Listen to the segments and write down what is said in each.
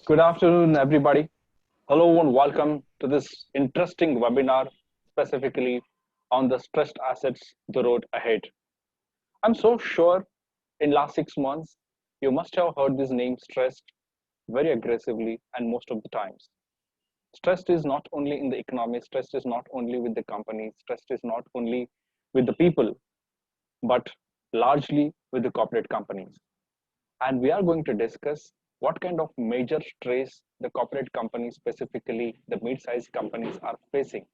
Good afternoon, everybody. Hello and welcome to this interesting webinar specifically on the stressed assets, the road ahead. I'm so sure in last 6 months, you must have heard this name stressed very aggressively and most of the times. Stress is not only in the economy, stress is not only with the companies, stress is not only with the people, but largely with the corporate companies. And we are going to discuss what kind of major stress the corporate companies, specifically the mid-sized companies, are facing.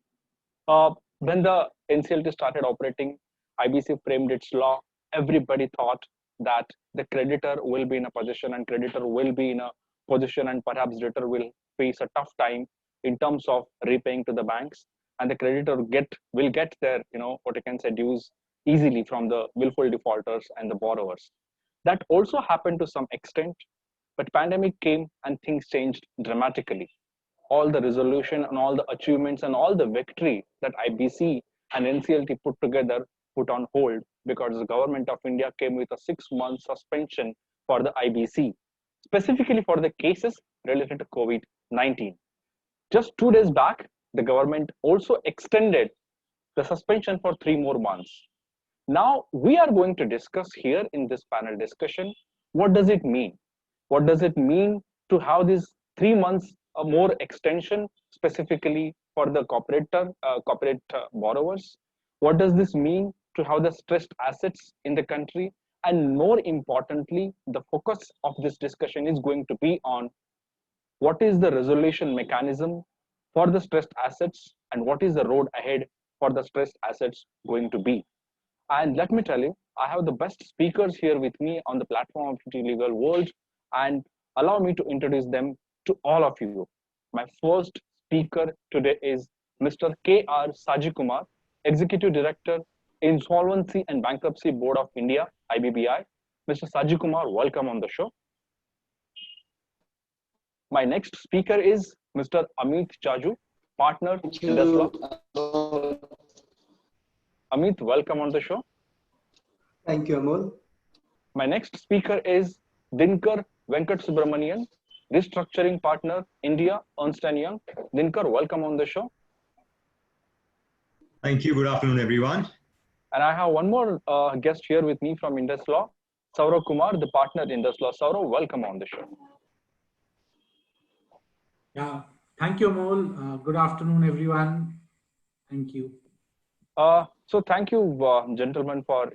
When the NCLT started operating, IBC framed its law. Everybody thought that the creditor will be in a position, and creditor will be in a position, and perhaps debtor will face a tough time in terms of repaying to the banks, and the creditor will get their what you can say dues easily from the willful defaulters and the borrowers. That also happened to some extent, but pandemic came and things changed dramatically. All the resolution and all the achievements and all the victory that IBC and NCLT put together put on hold because the government of India came with a 6 month suspension for the IBC, specifically for the cases related to COVID-19. Just 2 days back, the government also extended the suspension for 3 more months. Now, we are going to discuss here in this panel discussion what does it mean? What does it mean to have this 3 months more extension specifically for the corporate borrowers? What does this mean to have the stressed assets in the country? And more importantly, the focus of this discussion is going to be on what is the resolution mechanism for the stressed assets and what is the road ahead for the stressed assets going to be. And let me tell you, I have the best speakers here with me on the platform of TT Legal World, and allow me to introduce them to all of you. My first speaker today is Mr. K.R. Sajikumar, Executive Director, Insolvency and Bankruptcy Board of India, IBBI. Mr. Sajikumar, welcome on the show. My next speaker is Mr. Amit Chaju, Partner, Indus Law. Amit, welcome on the show. Thank you, Amol. My next speaker is Dinkar Venkat Subramanian, Restructuring Partner, India, Ernst & Young. Dinkar, welcome on the show. Thank you. Good afternoon, everyone. And I have one more guest here with me from Indus Law, Saurav Kumar, the partner at Indus Law. Saurav, welcome on the show. Yeah, thank you, Amol. Good afternoon, everyone. Thank you. So thank you, gentlemen, for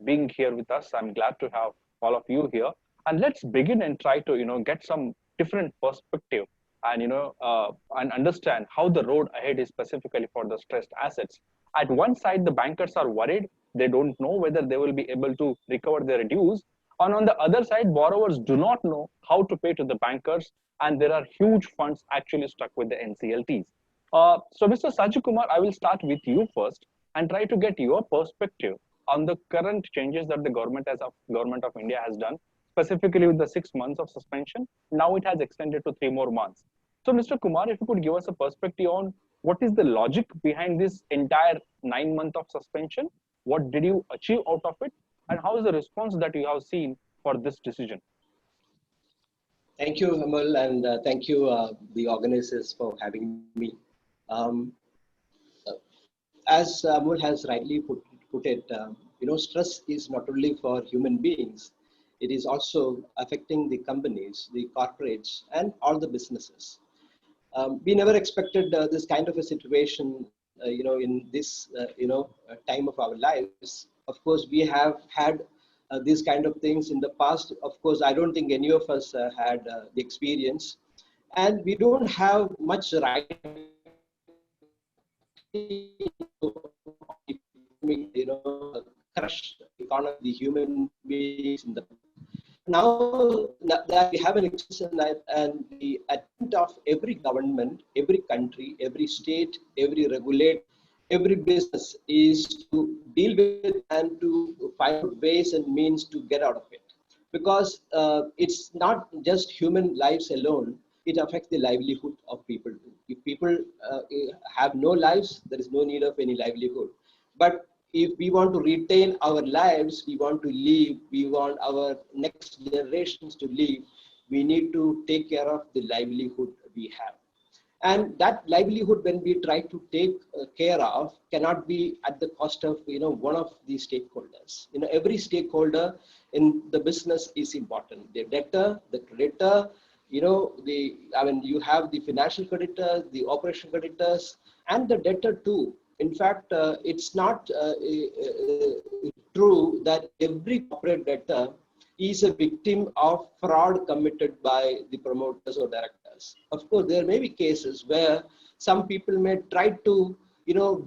being here with us. I'm glad to have all of you here. And let's begin and try to get some different perspective and and understand how the road ahead is specifically for the stressed assets. At one side, the bankers are worried; they don't know whether they will be able to recover their dues. And on the other side, borrowers do not know how to pay to the bankers, and there are huge funds actually stuck with the NCLTs. So, Mr. Sajikumar, I will start with you first and try to get your perspective on the current changes that the government of India has done, specifically with the 6 months of suspension. Now it has extended to 3 more months. So, Mr. Kumar, if you could give us a perspective on what is the logic behind this entire 9 month of suspension, what did you achieve out of it, and how is the response that you have seen for this decision? Thank you, Amal, and thank you, the organizers, for having me. Um, as Amul has rightly put it, stress is not only for human beings, it is also affecting the companies, the corporates, and all the businesses. We never expected this kind of a situation, in this, time of our lives. Of course, we have had these kind of things in the past. Of course, I don't think any of us had the experience, and we don't have much right crush economy, the human beings in the now that we have an extension and the attempt of every government, every country, every state, every regulator, every business is to deal with and to find ways and means to get out of it. Because it's not just human lives alone, it affects the livelihood of people too. If people have no lives, there is no need of any livelihood. But if we want to retain our lives, we want to live, we want our next generations to live, we need to take care of the livelihood we have. And that livelihood, when we try to take care of, cannot be at the cost of one of the stakeholders. Every stakeholder in the business is important. The debtor, the creditor, you have the financial creditors, the operation creditors, and the debtor too. In fact, it's not true that every corporate debtor is a victim of fraud committed by the promoters or directors. Of course, there may be cases where some people may try to,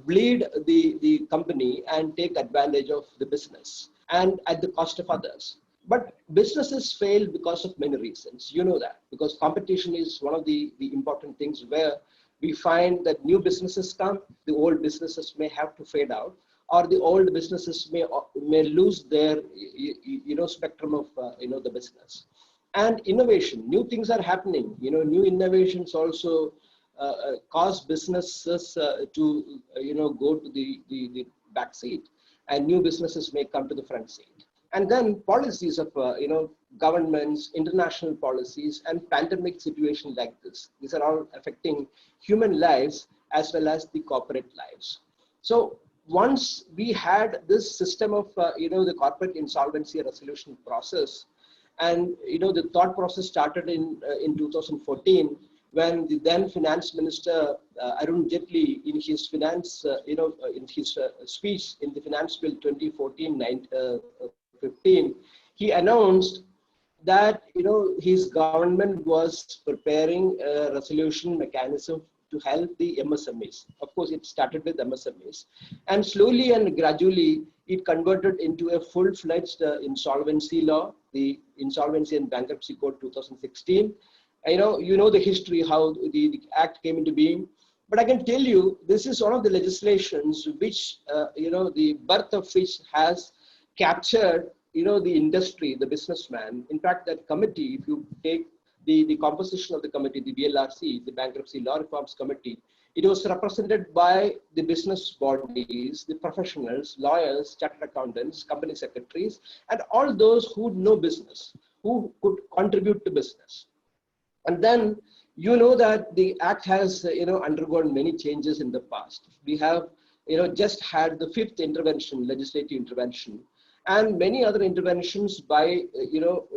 bleed the company and take advantage of the business and at the cost of others. But businesses fail because of many reasons. You know that, because competition is one of the important things where we find that new businesses come, the old businesses may have to fade out, or the old businesses may lose their spectrum of the business. And innovation, new things are happening. New innovations also cause businesses to go to the back seat, and new businesses may come to the front seat. And then policies of governments, international policies, and pandemic situations like this. These are all affecting human lives as well as the corporate lives. So once we had this system of the corporate insolvency resolution process, and the thought process started in 2014, when the then finance minister Arun Jaitley, in his finance in his speech in the finance bill 2014-15, he announced that his government was preparing a resolution mechanism to help the MSMEs. Of course, it started with MSMEs, and slowly and gradually it converted into a full-fledged insolvency law, the Insolvency and Bankruptcy Code 2016. You know the history, how the act came into being. But I can tell you, this is one of the legislations which, the birth of which has captured, the industry, the businessman. In fact, that committee, if you take the composition of the committee, the BLRC, the Bankruptcy Law Reforms Committee, it was represented by the business bodies, the professionals, lawyers, chartered accountants, company secretaries, and all those who know business, who could contribute to business. And then, that the act has, undergone many changes in the past. We have, just had the fifth intervention, legislative intervention, and many other interventions by,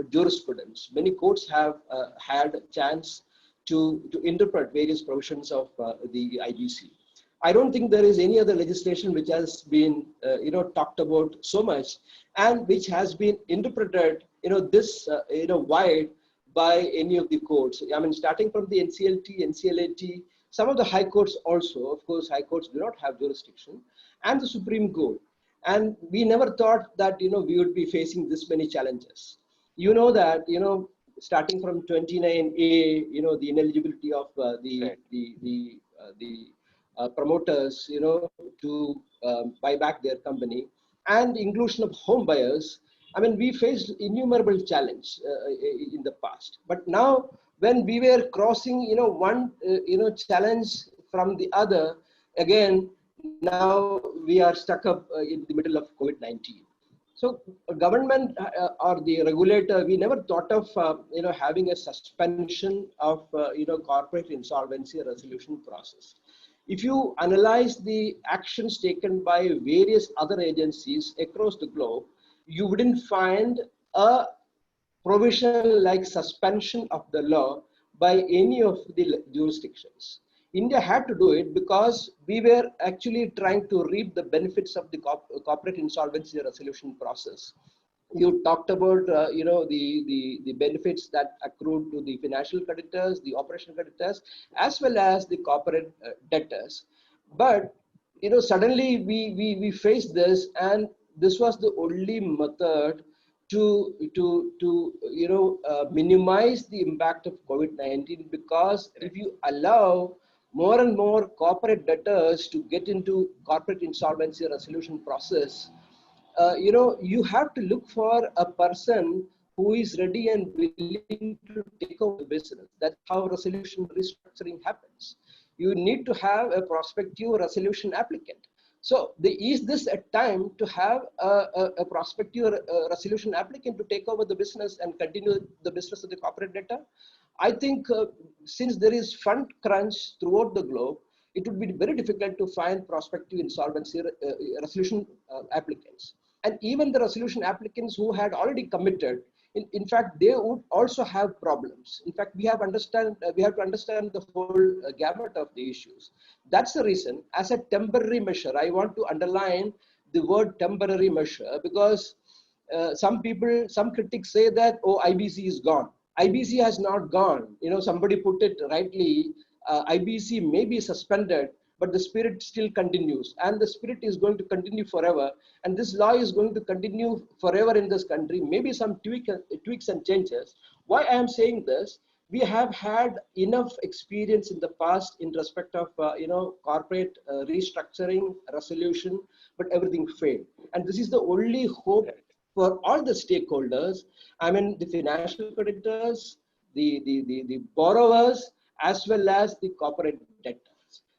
jurisprudence. Many courts have had a chance to interpret various provisions of the IGC. I don't think there is any other legislation which has been, talked about so much and which has been interpreted, this, wide by any of the courts. I mean, starting from the NCLT, NCLAT, some of the high courts also. Of course, high courts do not have jurisdiction, and the Supreme Court. And we never thought that, we would be facing this many challenges. That, starting from 29A, the ineligibility of the promoters, to buy back their company, and inclusion of home buyers. I mean, we faced innumerable challenge in the past. But now, when we were crossing, one, challenge from the other, again, now we are stuck up in the middle of COVID-19. So government or the regulator, we never thought of, having a suspension of, corporate insolvency resolution process. If you analyze the actions taken by various other agencies across the globe, you wouldn't find a provision like suspension of the law by any of the jurisdictions. India had to do it because we were actually trying to reap the benefits of the corporate insolvency resolution process. You talked about, the benefits that accrued to the financial creditors, the operational creditors, as well as the corporate debtors. But, suddenly we faced this, and this was the only method to minimize the impact of COVID-19, because if you allow more and more corporate debtors to get into corporate insolvency resolution process, you have to look for a person who is ready and willing to take over the business. That's how resolution restructuring happens. You need to have a prospective resolution applicant. So is this a time to have a prospective resolution applicant to take over the business and continue the business of the corporate debtor? I think since there is fund crunch throughout the globe, it would be very difficult to find prospective insolvency resolution applicants. And even the resolution applicants who had already committed, in fact, they would also have problems. In fact, we have to understand the whole gamut of the issues. That's the reason, as a temporary measure, I want to underline the word temporary measure, because some critics say that, oh, IBC is gone. IBC has not gone. Somebody put it rightly, IBC may be suspended, but the spirit still continues, and the spirit is going to continue forever. And this law is going to continue forever in this country, maybe some tweaks and changes. Why I am saying this, we have had enough experience in the past in respect of, corporate restructuring, resolution, but everything failed. And this is the only hope for all the stakeholders. I mean, the financial creditors, the borrowers, as well as the corporate debtors.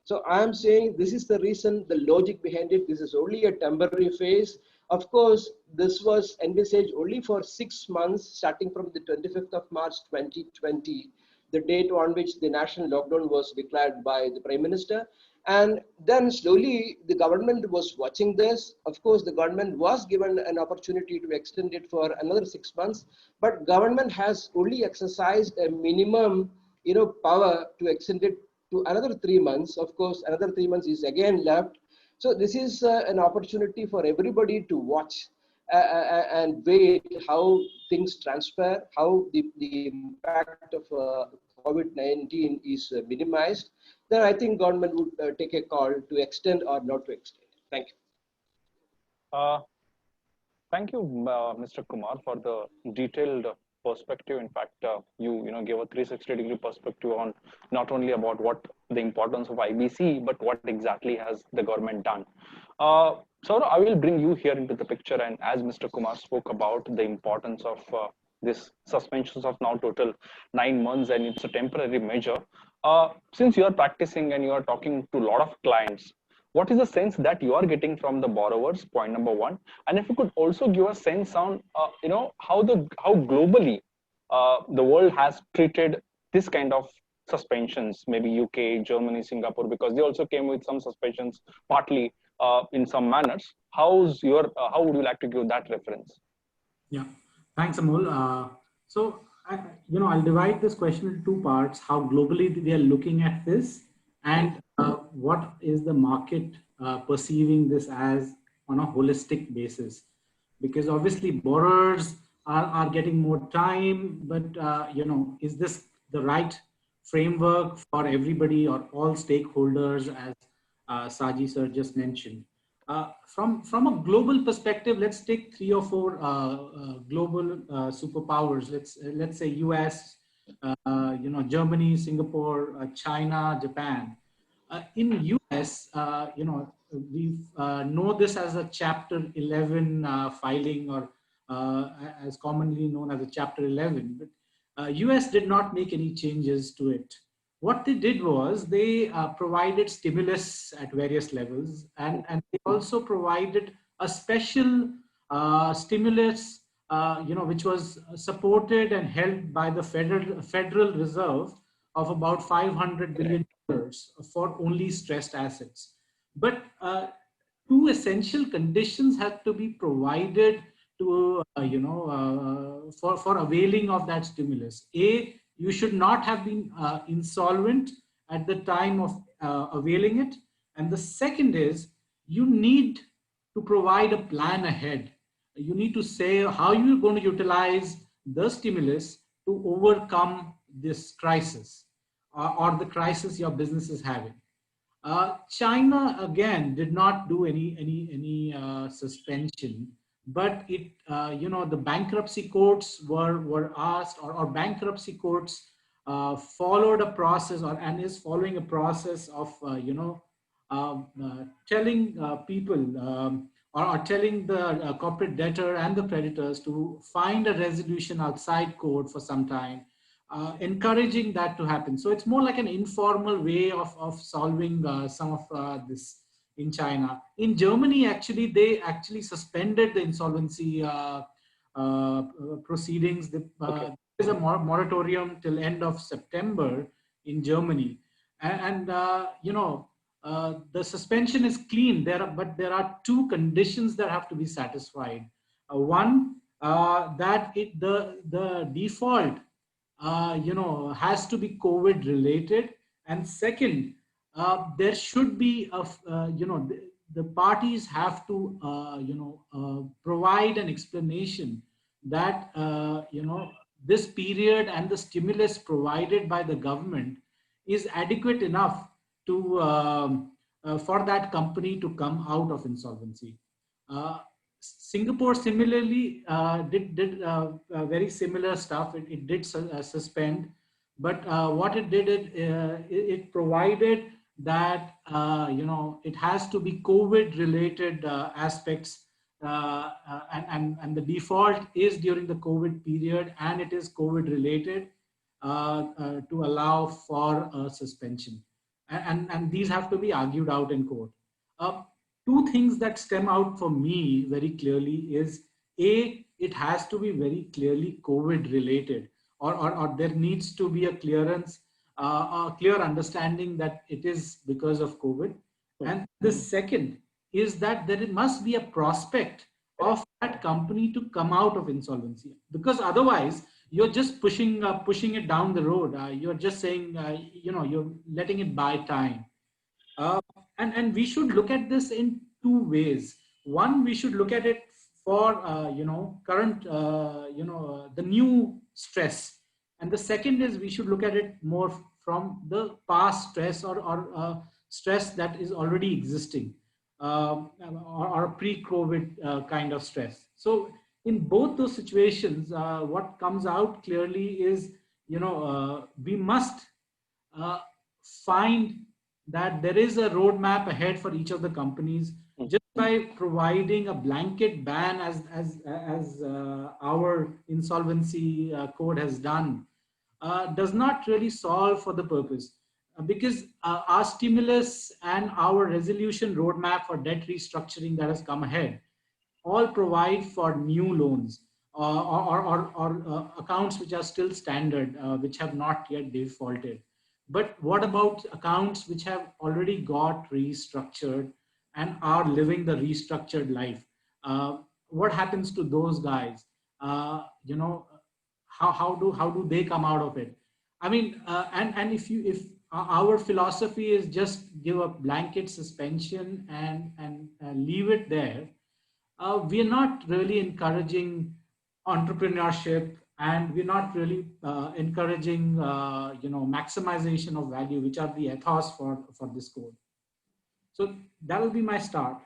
So I'm saying this is the reason, the logic behind it. This is only a temporary phase. Of course, this was envisaged only for 6 months, starting from the 25th of March 2020, the date on which the national lockdown was declared by the Prime Minister. And then slowly the government was watching this. Of course, the government was given an opportunity to extend it for another 6 months, but government has only exercised a minimum power to extend it to another 3 months. Of course, another 3 months is again left. So this is an opportunity for everybody to watch and wait how things transfer, how the impact of COVID-19 is minimized. Then I think government would take a call to extend or not to extend. Thank you. Thank you, Mr. Kumar, for the detailed perspective. In fact, you gave a 360-degree perspective on not only about what the importance of IBC, but what exactly has the government done. Saurav, I will bring you here into the picture. And as Mr. Kumar spoke about the importance of this suspensions of now total 9 months, and it's a temporary measure. Since you are practicing and you are talking to a lot of clients, what is the sense that you are getting from the borrowers? Point number one. And if you could also give a sense on, how globally the world has treated this kind of suspensions, maybe UK, Germany, Singapore, because they also came with some suspensions, partly in some manners. How would you like to give that reference? Yeah, thanks, Amol. I'll divide this question into 2 parts: how globally they are looking at this, and what is the market perceiving this as on a holistic basis. Because obviously borrowers are getting more time, but is this the right framework for everybody or all stakeholders, as Saji sir just mentioned? From a global perspective, let's take 3 or 4 global superpowers. Let's say US, Germany, Singapore, China, Japan. In US, we know this as a Chapter 11 filing, or as commonly known as a Chapter 11. But US did not make any changes to it. What they did was they provided stimulus at various levels, and they also provided a special stimulus, which was supported and held by the Federal Reserve, of about $500 billion for only stressed assets. But 2 essential conditions had to be provided to, for availing of that stimulus. A, you should not have been insolvent at the time of availing it. And the second is, you need to provide a plan ahead. You need to say how you're going to utilize the stimulus to overcome this crisis or the crisis your business is having. China, again, did not do any suspension, but it, the bankruptcy courts were asked, or bankruptcy courts followed a process, and is following a process of, telling people or telling the corporate debtor and the creditors to find a resolution outside court for some time, encouraging that to happen. So it's more like an informal way of solving some of this in China. In Germany, actually, they actually suspended the insolvency proceedings. There's a moratorium till end of September in Germany, the suspension is clean. But there are two conditions that have to be satisfied. One, that the default has to be COVID related, and second, there should be the parties have to provide an explanation that this period and the stimulus provided by the government is adequate enough to for that company to come out of insolvency. Singapore similarly did very similar stuff. It did suspend, but what it did, it provided that it has to be COVID related aspects, and the default is during the COVID period, and it is COVID related to allow for a suspension, and these have to be argued out in court. Two things that stem out for me very clearly is, A, it has to be very clearly COVID related, or there needs to be a clearance, a clear understanding that it is because of COVID. And the second is that there must be a prospect of that company to come out of insolvency, because otherwise you're just pushing it down the road. You're just saying, you're letting it buy time. And we should look at this in two ways. One, we should look at it for current the new stress, and the second is we should look at it more from the past stress, or stress that is already existing, or pre-COVID kind of stress. So in both those situations, what comes out clearly is we must find that there is a roadmap ahead for each of the companies. Just by providing a blanket ban, as our insolvency code has done, does not really solve for the purpose, because our stimulus and our resolution roadmap for debt restructuring that has come ahead all provide for new loans, or accounts which are still standard, which have not yet defaulted. But what about accounts which have already got restructured and are living the restructured life? What happens to those guys? How do they come out of it? I mean, and if our philosophy is just give a blanket suspension and leave it there, we are not really encouraging entrepreneurship, and we're not really encouraging maximization of value, which are the ethos for this code. So that will be my start.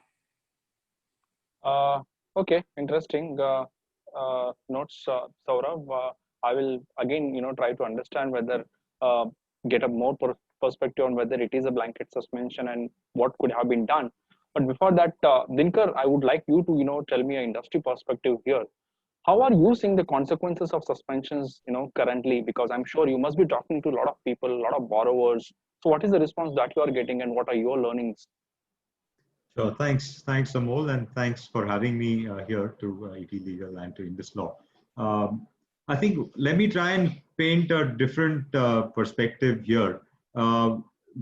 Okay, interesting notes, Saurav. I will again, try to understand whether get a more perspective on whether it is a blanket suspension and what could have been done. But before that, Dinkar, I would like you to, tell me an industry perspective here. How are you seeing the consequences of suspensions, currently? Because I'm sure you must be talking to a lot of people, a lot of borrowers. So what is the response that you are getting, and what are your learnings? Sure. Thanks, Amol, and thanks for having me here to ET Legal and to IndusLaw. I think let me try and paint a different perspective here.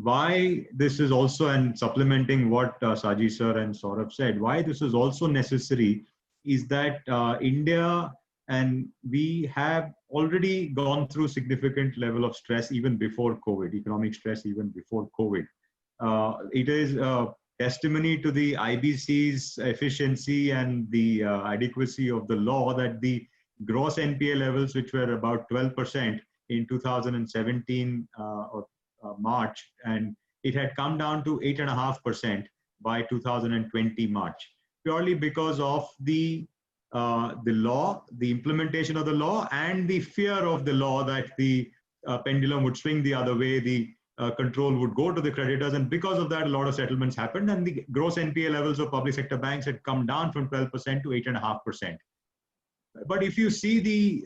Why this is also, and supplementing what Saji sir and Saurabh said, why this is also necessary is that India and we have already gone through significant level of stress even before COVID, economic stress even before COVID. It is testimony to the IBC's efficiency and the adequacy of the law that the gross NPA levels, which were about 12% in 2017 March, and it had come down to 8.5% by 2020 March, purely because of the law, the implementation of the law, and the fear of the law that the pendulum would swing the other way, the control would go to the creditors, and because of that, a lot of settlements happened, and the gross NPA levels of public sector banks had come down from 12% to 8.5%. But if you see the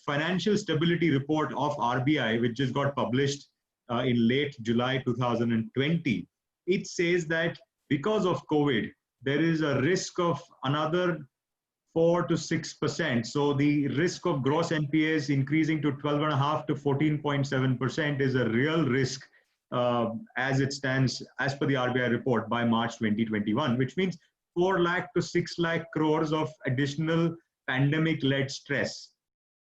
financial stability report of RBI, which just got published in late July 2020, it says that because of COVID, there is a risk of another 4 to 6%. So the risk of gross NPAs increasing to 12.5 to 14.7% is a real risk as it stands as per the RBI report by March 2021, which means 4 lakh to 6 lakh crores of additional pandemic-led stress.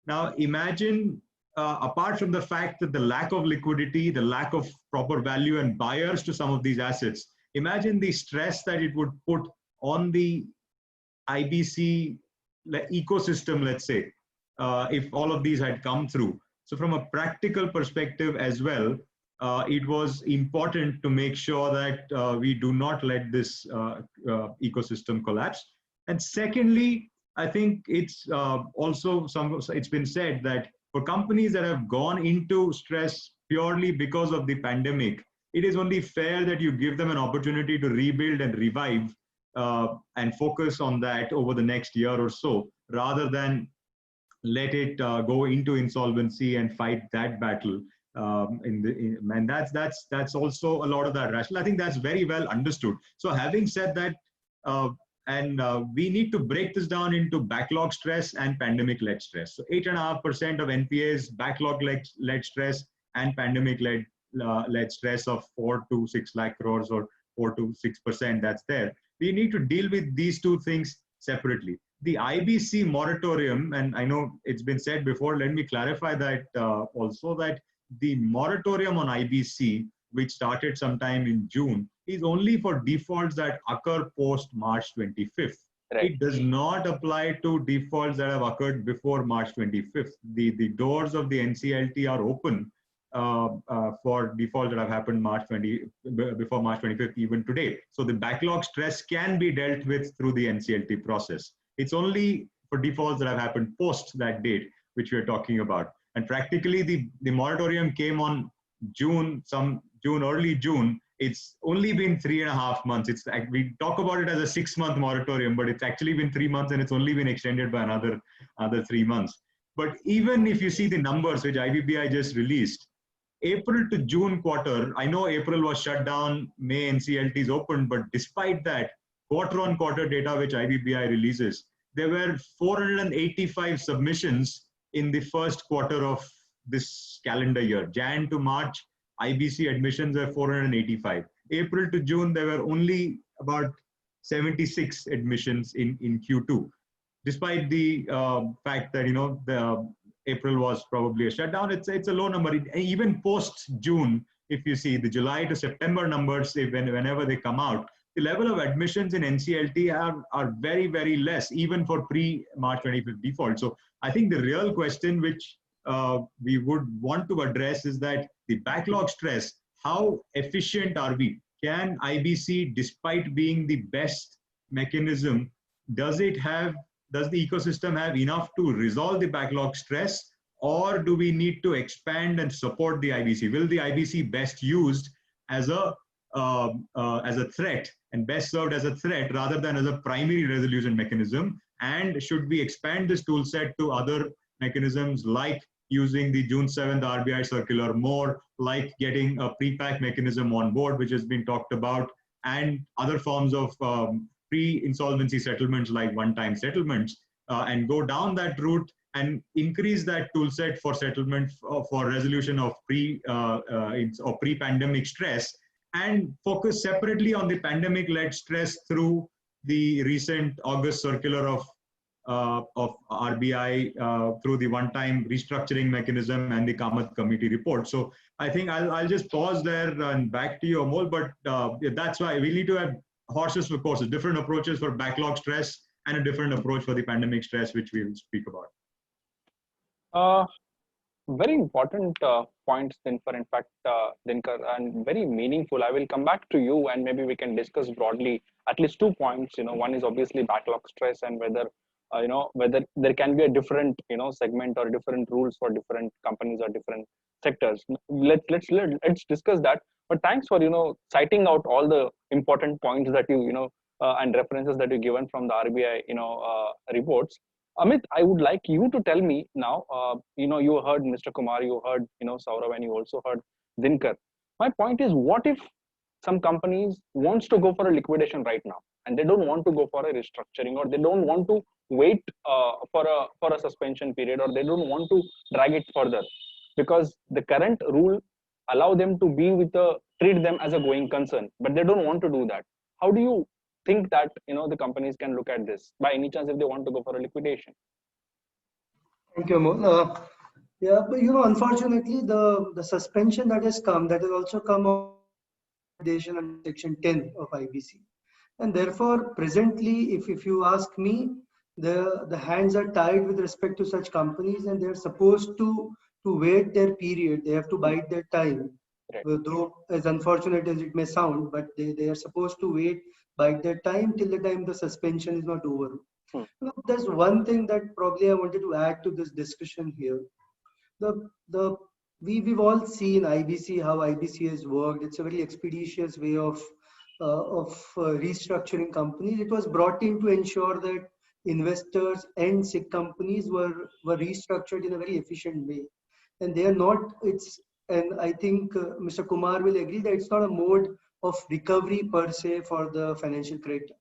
Now imagine, apart from the fact that the lack of liquidity, the lack of proper value and buyers to some of these assets, imagine the stress that it would put on the IBC ecosystem, let's say, if all of these had come through. So from a practical perspective as well, it was important to make sure that we do not let this ecosystem collapse. And secondly, I think it's also it's been said that for companies that have gone into stress purely because of the pandemic, it is only fair that you give them an opportunity to rebuild and revive and focus on that over the next year or so, rather than let it go into insolvency and fight that battle. And that's also a lot of that rationale. I think that's very well understood. So having said that, we need to break this down into backlog stress and pandemic-led stress. So 8.5% of NPAs, backlog-led stress, and pandemic-led stress of 4 to 6 lakh crores or 4 to 6% that's there. We need to deal with these two things separately. The IBC moratorium, and I know it's been said before, let me clarify that also, that the moratorium on IBC, which started sometime in June, is only for defaults that occur post March 25th. Right. It does not apply to defaults that have occurred before March 25th. The doors of the NCLT are open for defaults that have happened before March 25th, even today. So the backlog stress can be dealt with through the NCLT process. It's only for defaults that have happened post that date, which we're talking about. And practically the moratorium came on early June. It's only been 3.5 months. We talk about it as a 6-month moratorium, but it's actually been 3 months, and it's only been extended by another 3 months. But even if you see the numbers which IBBI just released, April to June quarter, I know April was shut down, May NCLTs opened, but despite that, quarter-on-quarter data which IBBI releases, there were 485 submissions in the first quarter of this calendar year. Jan to March, IBC admissions were 485. April to June, there were only about 76 admissions in Q2, despite the fact that, the April was probably a shutdown. It's a low number. Even post-June, if you see the July to September numbers, whenever they come out, the level of admissions in NCLT are very, very less, even for pre-March 25th default. So I think the real question which we would want to address is that the backlog stress, how efficient are we? Can IBC, despite being the best mechanism, does the ecosystem have enough to resolve the backlog stress, or do we need to expand and support the IBC? Will the IBC best used as a threat and best served as a threat rather than as a primary resolution mechanism? And should we expand this tool set to other mechanisms, like using the June 7th RBI circular more, like getting a pre-pack mechanism on board, which has been talked about, and other forms of pre-insolvency settlements like one-time settlements, and go down that route and increase that tool set for settlement for resolution of pre-pandemic stress, and focus separately on the pandemic-led stress through the recent August circular of RBI, through the one-time restructuring mechanism and the Kamath committee report. So I think I'll just pause there and back to you, Amol. But that's why we need to have horses for courses, different approaches for backlog stress and a different approach for the pandemic stress, which we will speak about. Very important points, Dinkar, in fact, Dinkar, and very meaningful. I will come back to you, and maybe we can discuss broadly at least 2 points. One is obviously backlog stress, and whether whether there can be a different segment or different rules for different companies or different sectors. Let's discuss that. But thanks for citing out all the important points that you and references that you given from the RBI reports. Amit, I would like you to tell me now, you heard Mr. Kumar, you heard, Saurav, and you also heard Dinkar. My point is, what if some companies wants to go for a liquidation right now, and they don't want to go for a restructuring, or they don't want to wait for a suspension period, or they don't want to drag it further, because the current rule allow them to be with a treat them as a going concern, but they don't want to do that. How do you think that the companies can look at this by any chance if they want to go for a liquidation? Thank you, Amol. Yeah, but unfortunately, the suspension that has also come on under Section 10 of IBC, and therefore, presently, if you ask me, the hands are tied with respect to such companies, and they're supposed to wait their period. They have to bide their time. Right. Though as unfortunate as it may sound, but they are supposed to bide their time till the time the suspension is not over. There's one thing that probably I wanted to add to this discussion here. We've all seen IBC, how IBC has worked. It's a very expeditious way of restructuring companies. It was brought in to ensure that investors and SIC companies were restructured in a very efficient way, and they are not. And I think Mr. Kumar will agree that it's not a mode of recovery per se for the financial creditor.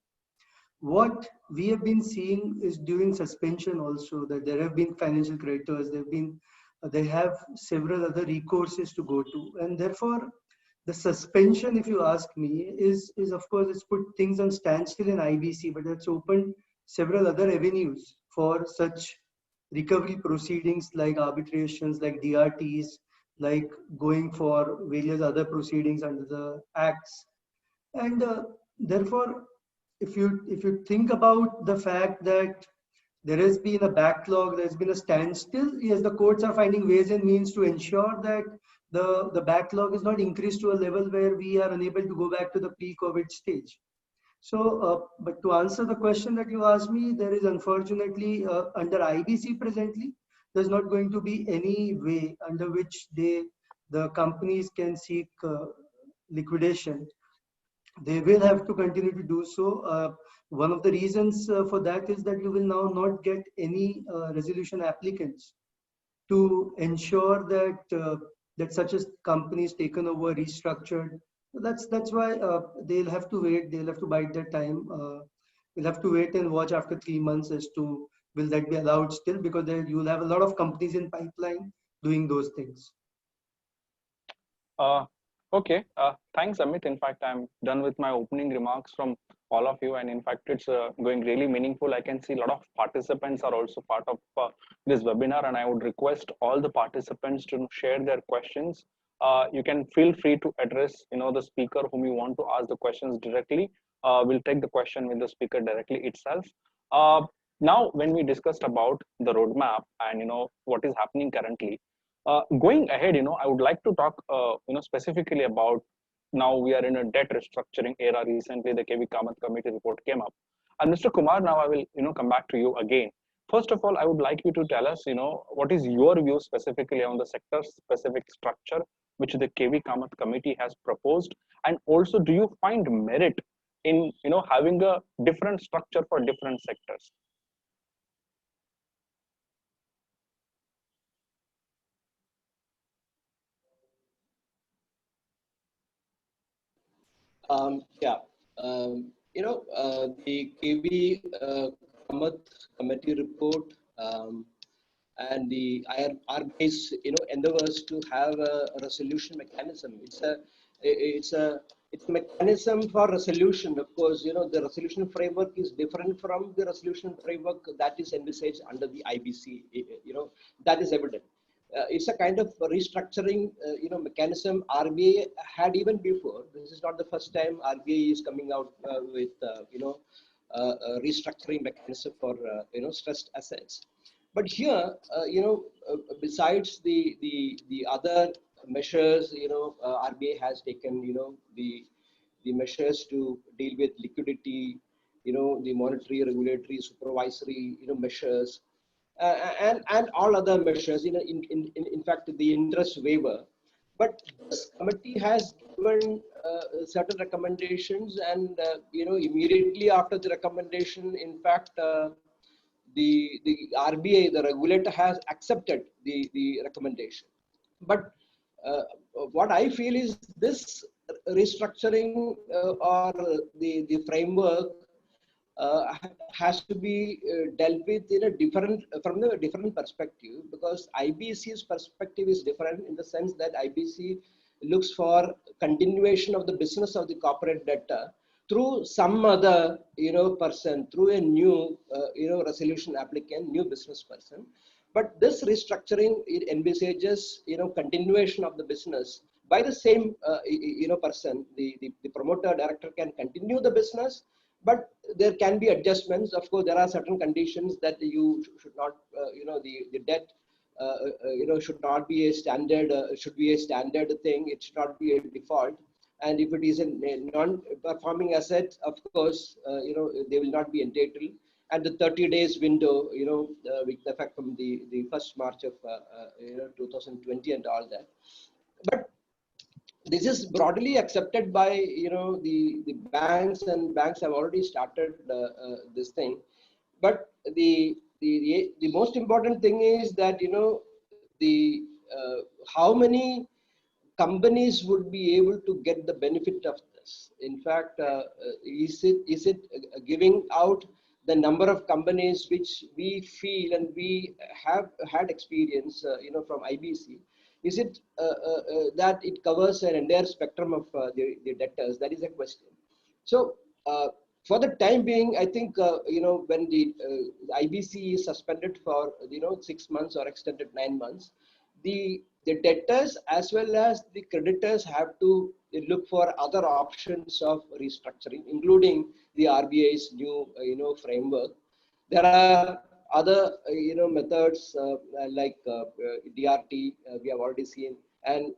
What we have been seeing is during suspension also that there have been financial creditors, they have several other recourses to go to, and therefore the suspension, if you ask me, is of course it's put things on standstill in IBC, but it's opened several other avenues for such recovery proceedings like arbitrations, like DRTs, like going for various other proceedings under the acts, and therefore if you think about the fact that there has been a backlog, there's been a standstill, yes, the courts are finding ways and means to ensure that the backlog is not increased to a level where we are unable to go back to the pre-COVID stage. So, but to answer the question that you asked me, there is unfortunately under IBC presently, there's not going to be any way under which the companies can seek liquidation. They will have to continue to do so. One of the reasons for that is that you will now not get any resolution applicants to ensure that such a company is taken over, restructured. That's why they'll have to wait. They'll have to bide their time. We'll have to wait and watch after 3 months as to will that be allowed still, because you'll have a lot of companies in pipeline doing those things. Okay, thanks, Amit. In fact, I'm done with my opening remarks from all of you, and in fact, it's going really meaningful. I can see a lot of participants are also part of this webinar, and I would request all the participants to share their questions. You can feel free to address, the speaker whom you want to ask the questions directly. We'll take the question with the speaker directly itself. Now, when we discussed about the roadmap and what is happening currently. Going ahead, I would like to talk, specifically about now we are in a debt restructuring era. Recently, the KV Kamath committee report came up, and Mr. Kumar, now I will, come back to you again. First of all, I would like you to tell us, what is your view specifically on the sector-specific structure which the KV Kamath committee has proposed, and also, do you find merit in, having a different structure for different sectors? The KV Kamath committee report and the RBI's endeavors to have a resolution mechanism. It's a mechanism for resolution. Of course, the resolution framework is different from the resolution framework that is envisaged under the IBC. That is evident. It's a kind of restructuring, mechanism RBI had even before. This is not the first time RBI is coming out with, a restructuring mechanism for, stressed assets. But here, besides the other measures, RBI has taken, the measures to deal with liquidity, the monetary, regulatory, supervisory, measures. And all other measures, in fact, the interest waiver. But this committee has given certain recommendations, and immediately after the recommendation, in fact, the RBI, the regulator, has accepted the recommendation. But what I feel is this restructuring or the framework has to be dealt with in a different from a different perspective, because IBC's perspective is different in the sense that IBC looks for continuation of the business of the corporate debtor through some other person, through a new resolution applicant, new business person. But this restructuring, it envisages continuation of the business by the same person. The promoter director can continue the business, but there can be adjustments. Of course, there are certain conditions that you should not, the debt, should not be a standard, should be a standard thing. It should not be a default. And if it is a non-performing asset, of course, they will not be entitled. And the 30 days window, with effect from the 1st March of 2020 and all that. But this is broadly accepted by the banks, and banks have already started this thing. But the most important thing is that the how many companies would be able to get the benefit of this. In fact, is it giving out the number of companies which we feel and we have had experience from IBC? Is it that it covers an entire spectrum of the debtors? That is a question. So for the time being, I think when the IBC is suspended for 6 months or extended 9 months, the debtors as well as the creditors have to look for other options of restructuring, including the RBI's new framework. There are other methods like DRT, we have already seen, and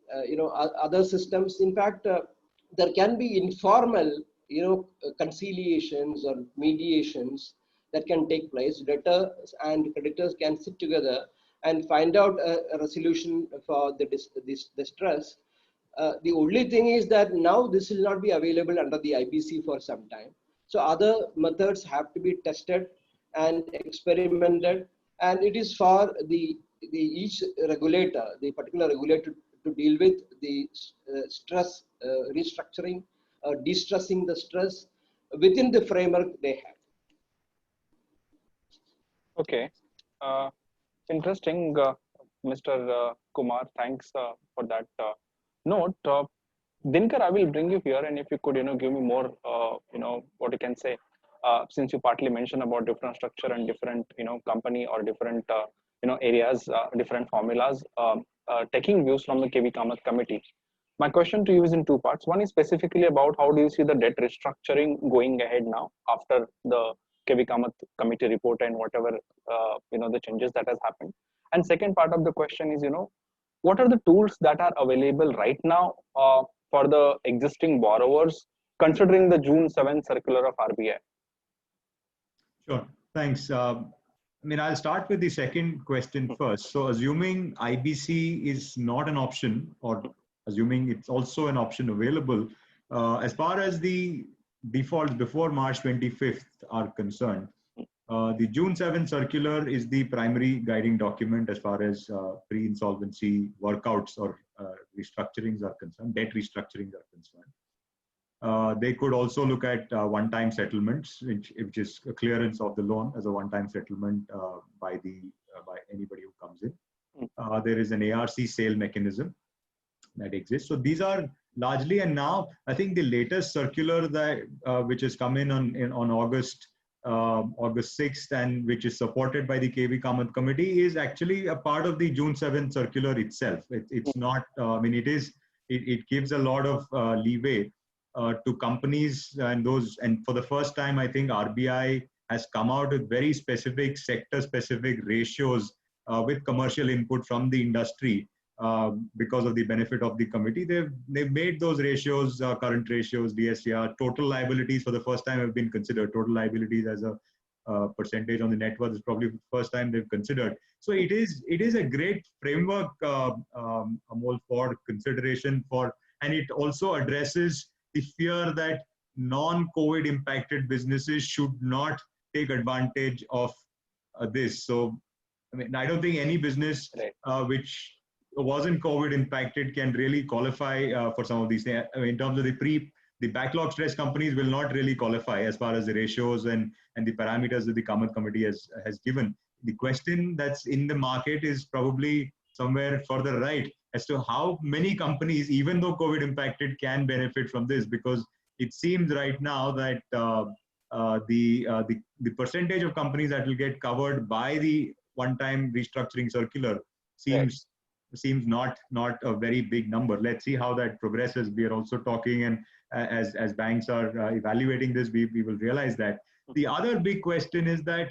other systems. In fact, there can be informal conciliations or mediations that can take place. Debtors and creditors can sit together and find out a resolution for the distress. The only thing is that now this will not be available under the IBC for some time. So other methods have to be tested and experimented, and it is for each regulator, the particular regulator, to deal with the stress, restructuring, de-stressing the stress within the framework they have. Okay. Interesting, Mr. Kumar. Thanks for that note. Dinkar, I will bring you here, and if you could, give me more, what you can say, since you partly mentioned about different structure and different, company or different, areas, different formulas, taking views from the KV Kamath committee. My question to you is in 2 parts. One is specifically about how do you see the debt restructuring going ahead now after the KV Kamath committee report and whatever, the changes that has happened. And second part of the question is, what are the tools that are available right now for the existing borrowers, considering the June 7th circular of RBI? Sure, thanks. I'll start with the second question first. So assuming IBC is not an option, or assuming it's also an option available, as far as the defaults before March 25th are concerned, the June 7th circular is the primary guiding document as far as pre-insolvency workouts or restructurings are concerned, debt restructurings are concerned. They could also look at one-time settlements, which is a clearance of the loan as a one-time settlement by anybody who comes in. There is an ARC sale mechanism that exists. So these are largely, and now I think the latest circular that which has come in on August 6th and which is supported by the KV Kamath committee is actually a part of the June 7th circular itself. It's not, it gives a lot of leeway to companies and for the first time, I think RBI has come out with very specific sector-specific ratios with commercial input from the industry. Because of the benefit of the committee, they've made those ratios, current ratios, DSCR, total liabilities for the first time have been considered. Total liabilities as a percentage on the net worth is probably the first time they've considered. So it is a great framework, Amol, for consideration and it also addresses the fear that non-COVID impacted businesses should not take advantage of this. So I don't think any business which wasn't COVID impacted can really qualify for some of these things. In terms of the backlog stress companies will not really qualify as far as the ratios and the parameters that the Kamath committee has given. The question that's in the market is probably somewhere further right as to how many companies, even though COVID impacted, can benefit from this, because it seems right now that the percentage of companies that will get covered by the one-time restructuring circular seems not a very big number. Let's see how that progresses. We are also talking, and as banks are evaluating this, we will realize that. The other big question is that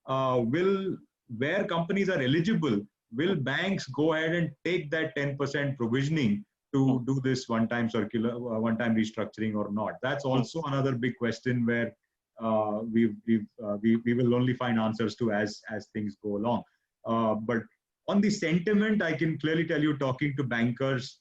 where companies are eligible, will banks go ahead and take that 10% provisioning to do this one-time circular, one-time restructuring or not? That's also another big question where we will only find answers to as things go along. But on the sentiment, I can clearly tell you, talking to bankers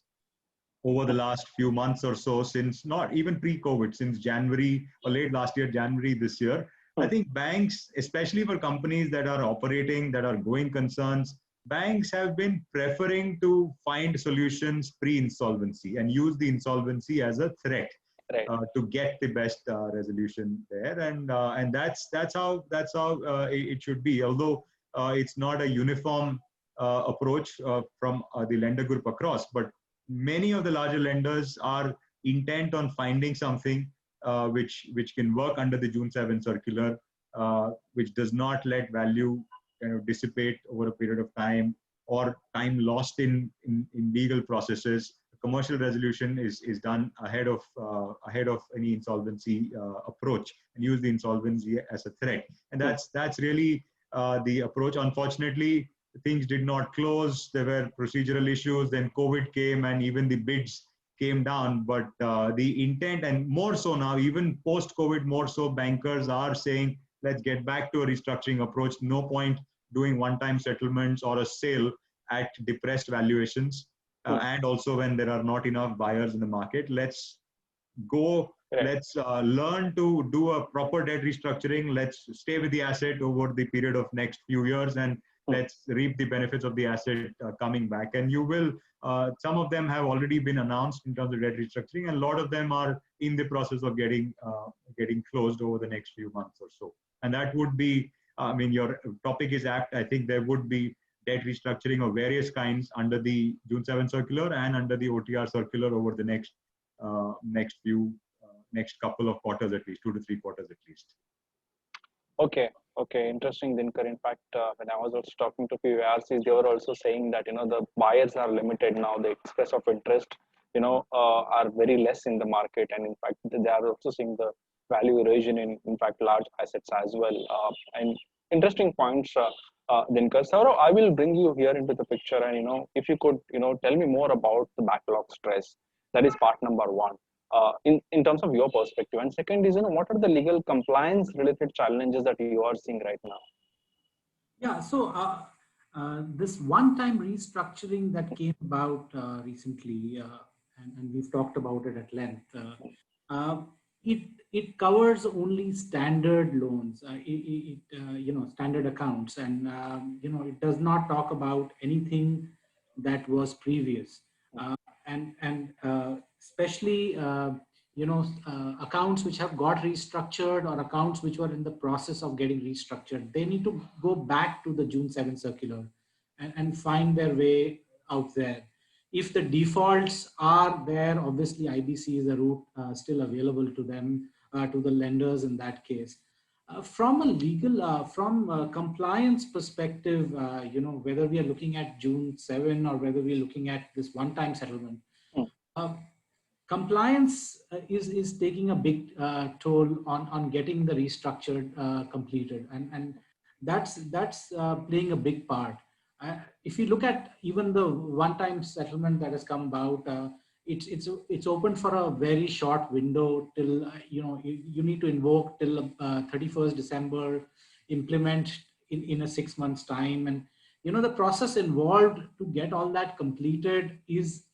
over the last few months or so, since not even pre-COVID, since January or late last year, January this year, I think banks, especially for companies that are operating, that are going concerns, banks have been preferring to find solutions pre-insolvency and use the insolvency as a threat to get the best resolution there, and that's how it should be. Although it's not a uniform approach from the lender group across, but many of the larger lenders are intent on finding something which can work under the June 7 circular, which does not let value kind of dissipate over a period of time, or time lost in legal processes. Commercial resolution is done ahead of any insolvency approach, and use the insolvency as a threat. And that's really the approach. Unfortunately, things did not close. There were procedural issues. Then COVID came, and even the bids came down. But the intent, and more so now, even post-COVID, more so, bankers are saying, let's get back to a restructuring approach. No point doing one-time settlements or a sale at depressed valuations. And also when there are not enough buyers in the market, let's learn to do a proper debt restructuring. Let's stay with the asset over the period of next few years, and let's reap the benefits of the asset coming back. And you will, some of them have already been announced in terms of debt restructuring, and a lot of them are in the process of getting closed over the next few months or so. And that would be, I mean, your topic is apt. I think there would be debt restructuring of various kinds under the June 7 circular and under the OTR circular over the next couple of quarters, at least 2 to 3 quarters at least. Okay, interesting, Dinkar. In fact, when I was also talking to few ARCs, they were also saying that the buyers are limited now. The express of interest, are very less in the market, and in fact, they are also seeing the value erosion in fact large assets as well. And interesting points, Dinkar. Saurav, I will bring you here into the picture, and if you could tell me more about the backlog stress. That is part number one. In terms of your perspective, and second is what are the legal compliance related challenges that you are seeing right now? Yeah, so this one-time restructuring that came about recently, and we've talked about it at length, it covers only standard loans, standard accounts, and it does not talk about anything that was previous, and especially accounts which have got restructured, or accounts which were in the process of getting restructured. They need to go back to the June 7 circular and find their way out there. If the defaults are there, obviously IBC is a route still available to them, to the lenders in that case. From a legal, from a compliance perspective, whether we are looking at June 7 or whether we're looking at this one-time settlement, compliance is taking a big toll on getting the restructured completed, and that's playing a big part. If you look at even the one-time settlement that has come about, it's open for a very short window till you need to invoke till 31st December, implement in a 6 months time, and the process involved to get all that completed is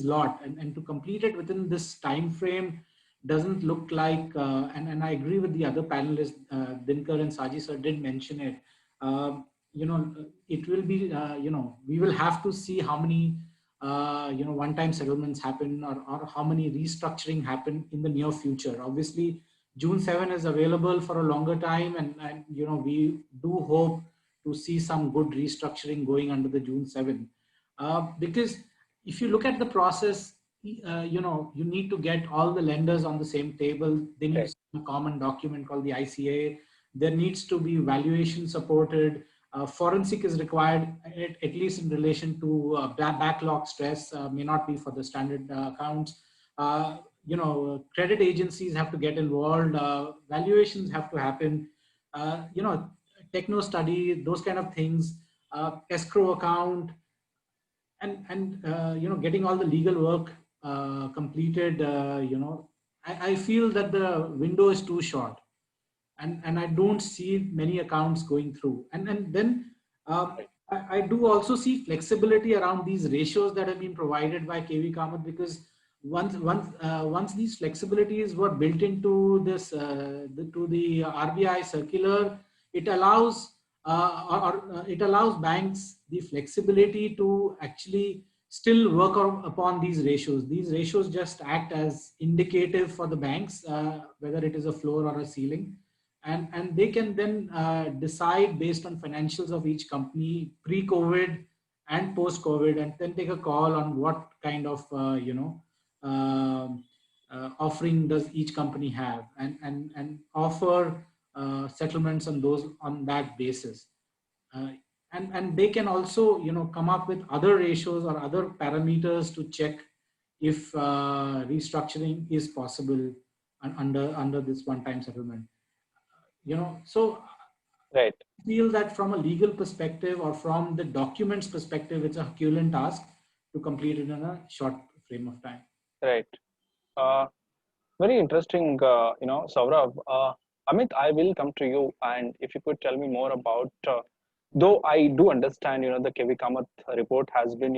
lot, and to complete it within this time frame doesn't look like, and I agree with the other panelists, Dinkar and Saji sir did mention it. it will be, we will have to see how many, one-time settlements happen, or how many restructuring happen in the near future. Obviously, June 7 is available for a longer time, and we do hope to see some good restructuring going under the June 7. Because if you look at the process, you need to get all the lenders on the same table. They need to sign a common document called the ICA. There needs to be valuation supported. Forensic is required, at least in relation to backlog stress, may not be for the standard accounts. Credit agencies have to get involved. Valuations have to happen. Techno study, those kind of things. Escrow account, and getting all the legal work completed. I feel that the window is too short, and I don't see many accounts going through. And then I do also see flexibility around these ratios that have been provided by KV Kamath, because once these flexibilities were built into this to the RBI circular, it allows it allows banks the flexibility to actually still work upon these ratios. These ratios just act as indicative for the banks, whether it is a floor or a ceiling. And they can then decide based on financials of each company pre-COVID and post-COVID, and then take a call on what kind of offering does each company have, and offer settlements on that basis. And they can also come up with other ratios or other parameters to check if restructuring is possible under this one-time settlement. So Right. I feel that from a legal perspective or from the documents perspective, it's a Herculean task to complete it in a short frame of time. Right. Very interesting, Saurav. Amit, I will come to you, and if you could tell me more about, though I do understand, the KV Kamath report has been,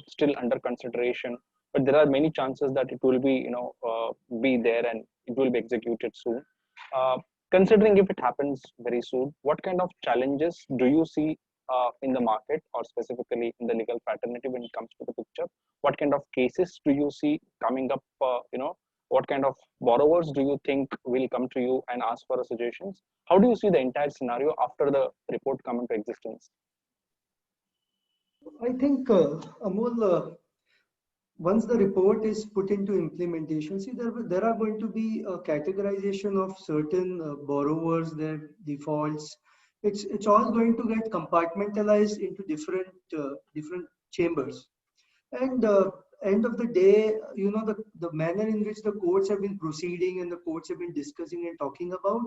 still under consideration, but there are many chances that it will be, be there and it will be executed soon. Considering if it happens very soon, what kind of challenges do you see in the market, or specifically in the legal fraternity when it comes to the picture? What kind of cases do you see coming up? What kind of borrowers do you think will come to you and ask for suggestions? How do you see the entire scenario after the report come into existence? I think, Amol, once the report is put into implementation, see, there are going to be a categorization of certain borrowers, their defaults. It's all going to get compartmentalized into different chambers. And end of the day, the manner in which the courts have been proceeding and the courts have been discussing and talking about,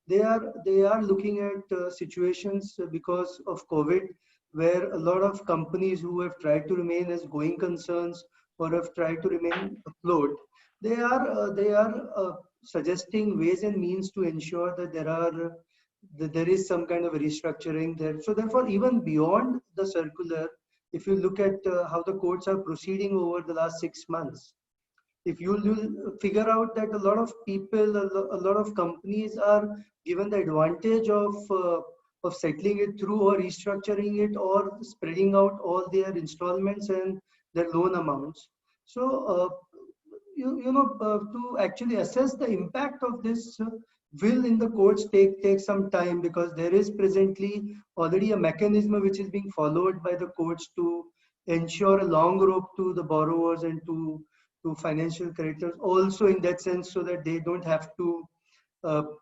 they are looking at situations because of COVID, where a lot of companies who have tried to remain as going concerns or have tried to remain afloat, they are suggesting ways and means to ensure that there is some kind of restructuring there. So therefore, even beyond the circular, if you look at how the courts are proceeding over the last 6 months, if you'll figure out that a lot of people, a lot of companies are given the advantage of settling it through or restructuring it or spreading out all their installments and their loan amounts. So, to actually assess the impact of this will in the courts take some time, because there is presently already a mechanism which is being followed by the courts to ensure a long rope to the borrowers and to financial creditors also, in that sense, so that they don't have to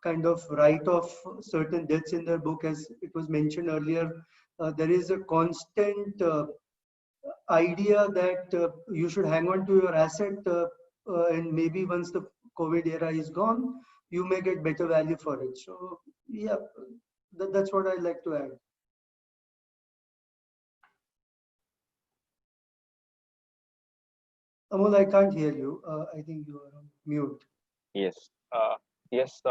kind of write off certain debts in their book. As it was mentioned earlier, there is a constant idea that you should hang on to your asset, and maybe once the COVID era is gone, you may get better value for it. So yeah, that's what I'd like to add. Amol, I can't hear you. I think you are on mute. Yes. Yes.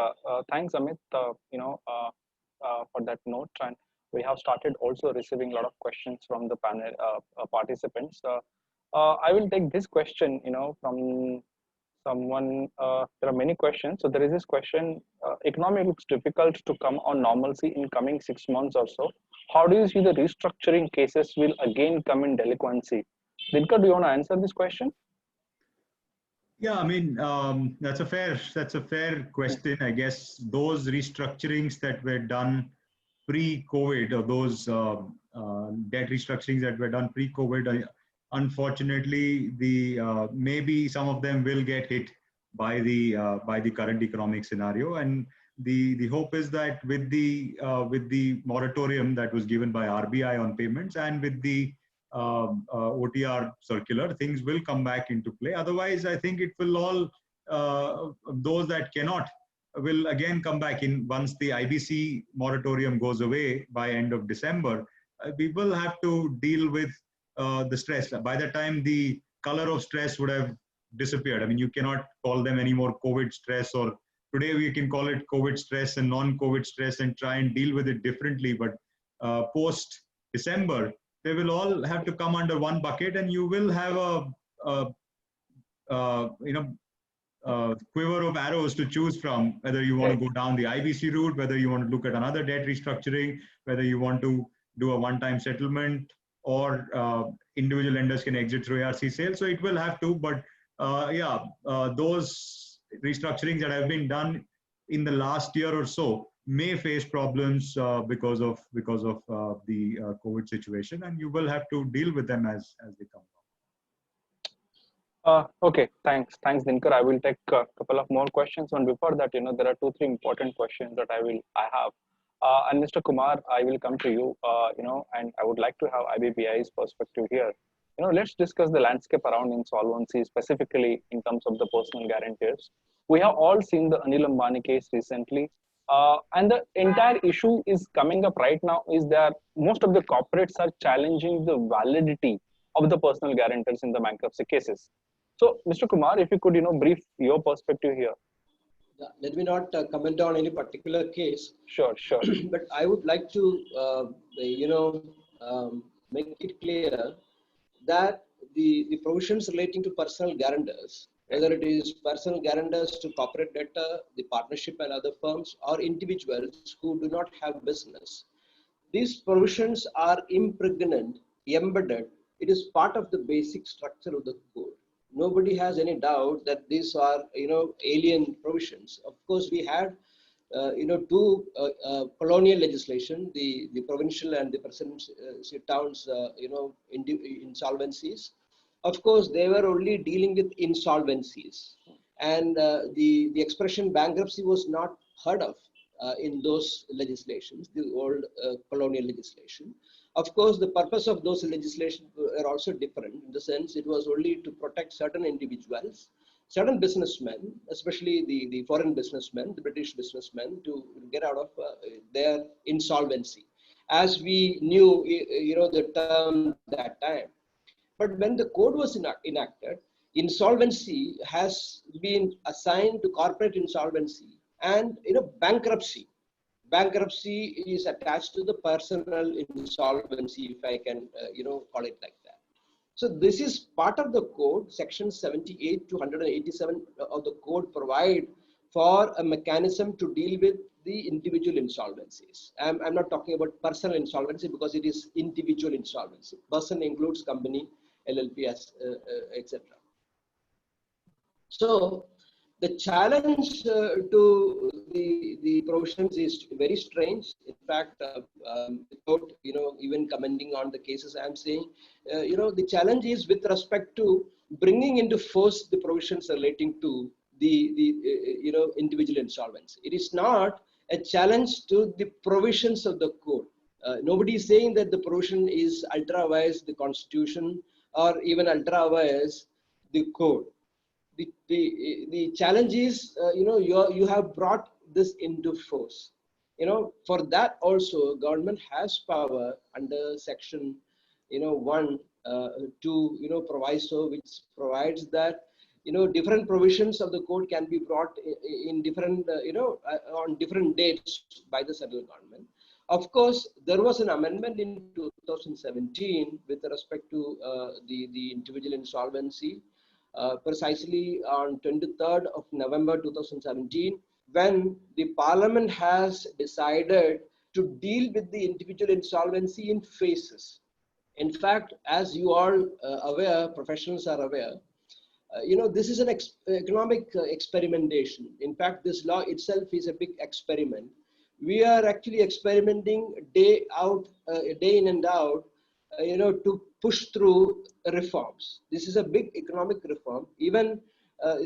Thanks, Amit. For that note, and we have started also receiving a lot of questions from the panel participants. I will take this question, from someone. There are many questions. So there is this question: economy looks difficult to come on normalcy in coming 6 months or so. how do you see the restructuring cases will again come in delinquency? Dinkar, do you want to answer this question? Yeah, I mean, that's a fair question. I guess those restructurings that were done pre-COVID, or those debt restructurings that were done pre-COVID, unfortunately, maybe some of them will get hit by the current economic scenario. And the hope is that with the moratorium that was given by RBI on payments, and with the OTR circular, things will come back into play. Otherwise, I think it will all, those that cannot will again come back in once the IBC moratorium goes away by end of December. We will have to deal with the stress. By the time the color of stress would have disappeared. I mean, you cannot call them anymore COVID stress, or today we can call it COVID stress and non-COVID stress and try and deal with it differently. But post December, they will all have to come under one bucket, and you will have a quiver of arrows to choose from, whether you want to go down the IBC route, whether you want to look at another debt restructuring, whether you want to do a one-time settlement, or individual lenders can exit through ARC sales. So it will have to, but those restructurings that have been done in the last year or so may face problems because of the COVID situation, and you will have to deal with them as they come. Okay, thanks, Dinkar. I will take a couple of more questions. And before that, there are 2-3 important questions that I have. And Mr. Kumar, I will come to you. And I would like to have IBPI's perspective here. Let's discuss the landscape around insolvency, specifically in terms of the personal guarantors. We have all seen the Anil Ambani case recently. And the entire issue is coming up right now is that most of the corporates are challenging the validity of the personal guarantors in the bankruptcy cases. So, Mr. Kumar, if you could, brief your perspective here. Yeah, let me not comment on any particular case. Sure. But I would like to, make it clear that the provisions relating to personal guarantors, whether it is personal guarantors to corporate debtor, the partnership and other firms, or individuals who do not have business, these provisions are impregnant, embedded. It is part of the basic structure of the code. Nobody has any doubt that these are, alien provisions. Of course, we had, two colonial legislation, the provincial and the presidency towns, insolvencies. Of course, they were only dealing with insolvencies, and the expression bankruptcy was not heard of in those legislations, the old colonial legislation. Of course, the purpose of those legislation were also different, in the sense it was only to protect certain individuals, certain businessmen, especially the foreign businessmen, the British businessmen, to get out of their insolvency, as we knew, the term that time. But when the code was enacted, insolvency has been assigned to corporate insolvency, and bankruptcy is attached to the personal insolvency, if I can call it like that. So this is part of the code. Section 78 to 187 of the code provide for a mechanism to deal with the individual insolvencies. I'm not talking about personal insolvency, because it is individual insolvency. Person includes company, LLP, etc. So the challenge to the provisions is very strange. In fact, without even commenting on the cases I'm saying, the challenge is with respect to bringing into force the provisions relating to the individual insolvency. It is not a challenge to the provisions of the code. Nobody is saying that the provision is ultra vires the constitution or even ultra vires the code. The challenge is, you have brought this into force. For that also, government has power under section, 1 to proviso, which provides that, different provisions of the code can be brought in different, on different dates by the central government. Of course, there was an amendment in 2017 with respect to the individual insolvency. Precisely on 23rd of November 2017, when the Parliament has decided to deal with the individual insolvency in phases. In fact, as you all aware, professionals are aware, this is an economic experimentation. In fact, this law itself is a big experiment. We are actually experimenting day in and out, to push through reforms. This is a big economic reform. Even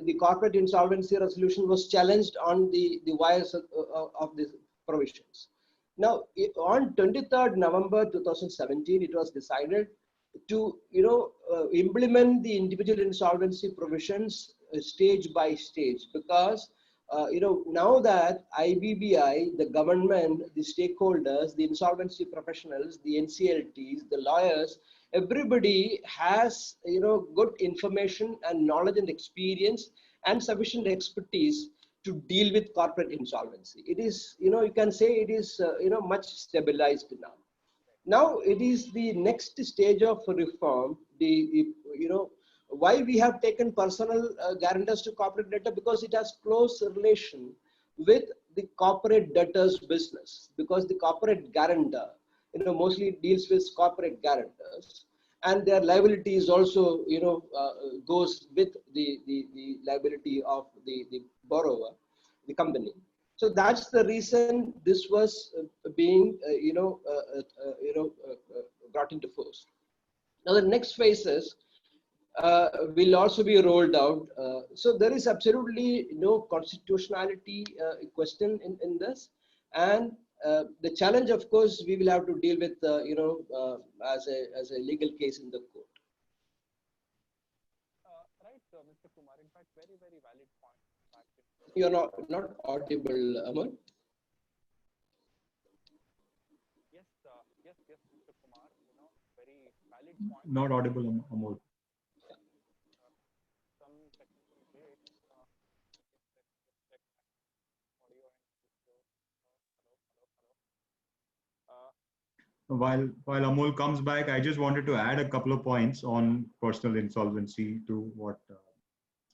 the corporate insolvency resolution was challenged on the wires of these provisions. Now, on 23rd November 2017, it was decided to implement the individual insolvency provisions stage by stage, because now that IBBI, the government, the stakeholders, the insolvency professionals, the NCLTs, the lawyers, everybody has good information and knowledge and experience and sufficient expertise to deal with corporate insolvency. It is, you can say it is much stabilized now. Now it is the next stage of reform. Why we have taken personal guarantors to corporate debtor, because it has close relation with the corporate debtors business, because the corporate guarantor mostly deals with corporate guarantors, and their liability is also goes with the liability of the borrower, the company. So that's the reason this was being brought into force. Now the next phases will also be rolled out. So there is absolutely no constitutionality question in this, and the challenge, of course, we will have to deal with as a legal case in the court. Right, Mr. Kumar. In fact, very valid point. You're not audible, Amar. Yes, Mr. Kumar. Very valid point. Not audible, Amol. Some technical glitch. Audio and video. While Amol comes back, I just wanted to add a couple of points on personal insolvency to what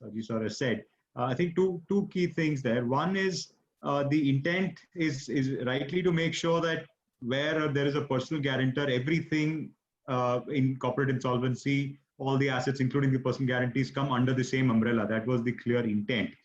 Saji sir has said. I think two key things there. One is the intent is rightly to make sure that where there is a personal guarantor, everything in corporate insolvency, all the assets, including the personal guarantees, come under the same umbrella. That was the clear intent.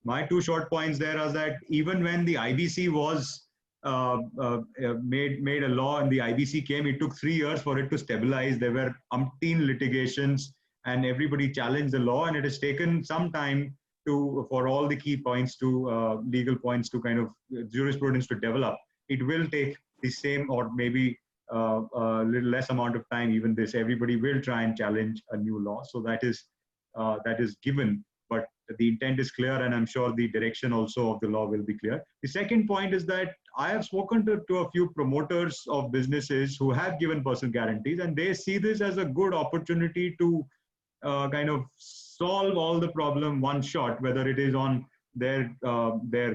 My two short points there are that even when the IBC was made a law and the IBC came, it took 3 years for it to stabilize. There were umpteen litigations and everybody challenged the law, and it has taken some time for all the key points to legal points to kind of jurisprudence to develop. It will take the same or maybe a little less amount of time. Even this, everybody will try and challenge a new law. So that is given, but the intent is clear, and I'm sure the direction also of the law will be clear. The second point is that I have spoken to a few promoters of businesses who have given personal guarantees, and they see this as a good opportunity to kind of solve all the problem one shot, whether it is on their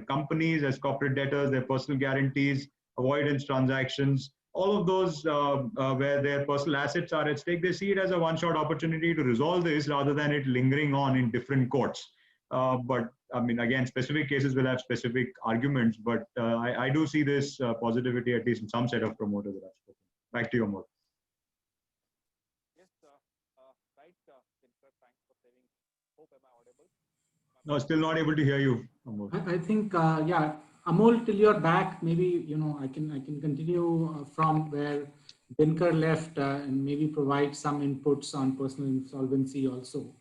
companies as corporate debtors, their personal guarantees, avoidance transactions, all of those where their personal assets are at stake. They see it as a one-shot opportunity to resolve this rather than it lingering on in different courts. But I mean, again, specific cases will have specific arguments, but I do see this positivity, at least in some set of promoters that I've spoken. Back to you, Amol. Yes, right, Dinkar, thanks for saving. Hope am I audible? No, still not able to hear you, Amol. I think, yeah, Amol, till you're back, maybe, I can continue from where Dinkar left and maybe provide some inputs on personal insolvency also.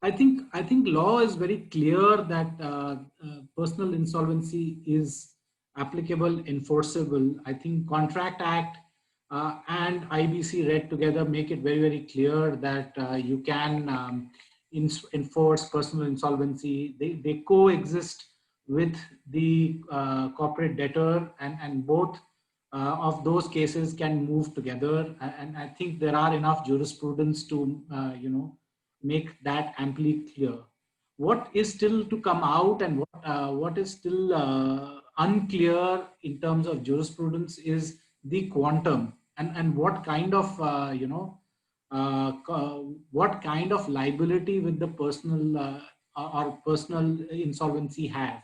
I think law is very clear that personal insolvency is applicable, enforceable. I think Contract Act and IBC read together make it very clear that you can enforce personal insolvency. They coexist with the corporate debtor, and both of those cases can move together. And I think there are enough jurisprudence to make that amply clear. What is still to come out and what is still unclear in terms of jurisprudence is the quantum and what kind of what kind of liability with the personal or personal insolvency have,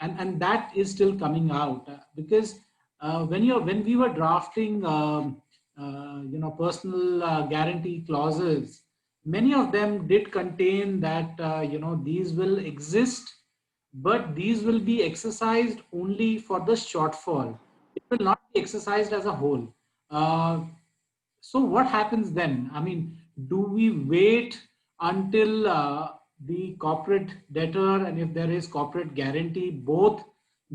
and that is still coming out because when we were drafting, personal guarantee clauses, many of them did contain that, these will exist, but these will be exercised only for the shortfall. It will not be exercised as a whole. Uh, so what happens then? I mean, do we wait until the corporate debtor and if there is corporate guarantee both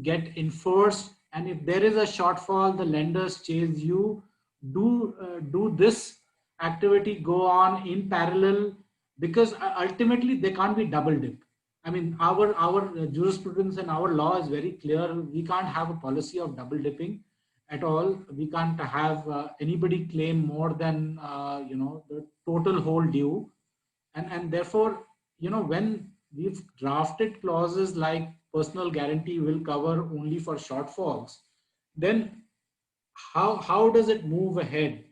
get enforced, and if there is a shortfall, the lenders chase you? Do this activity go on in parallel? Because ultimately they can't be double dip. I mean, our jurisprudence and our law is very clear. We can't have a policy of double dipping at all. We can't have anybody claim more than the total whole due, and therefore, when we've drafted clauses like personal guarantee will cover only for shortfalls, then how does it move ahead?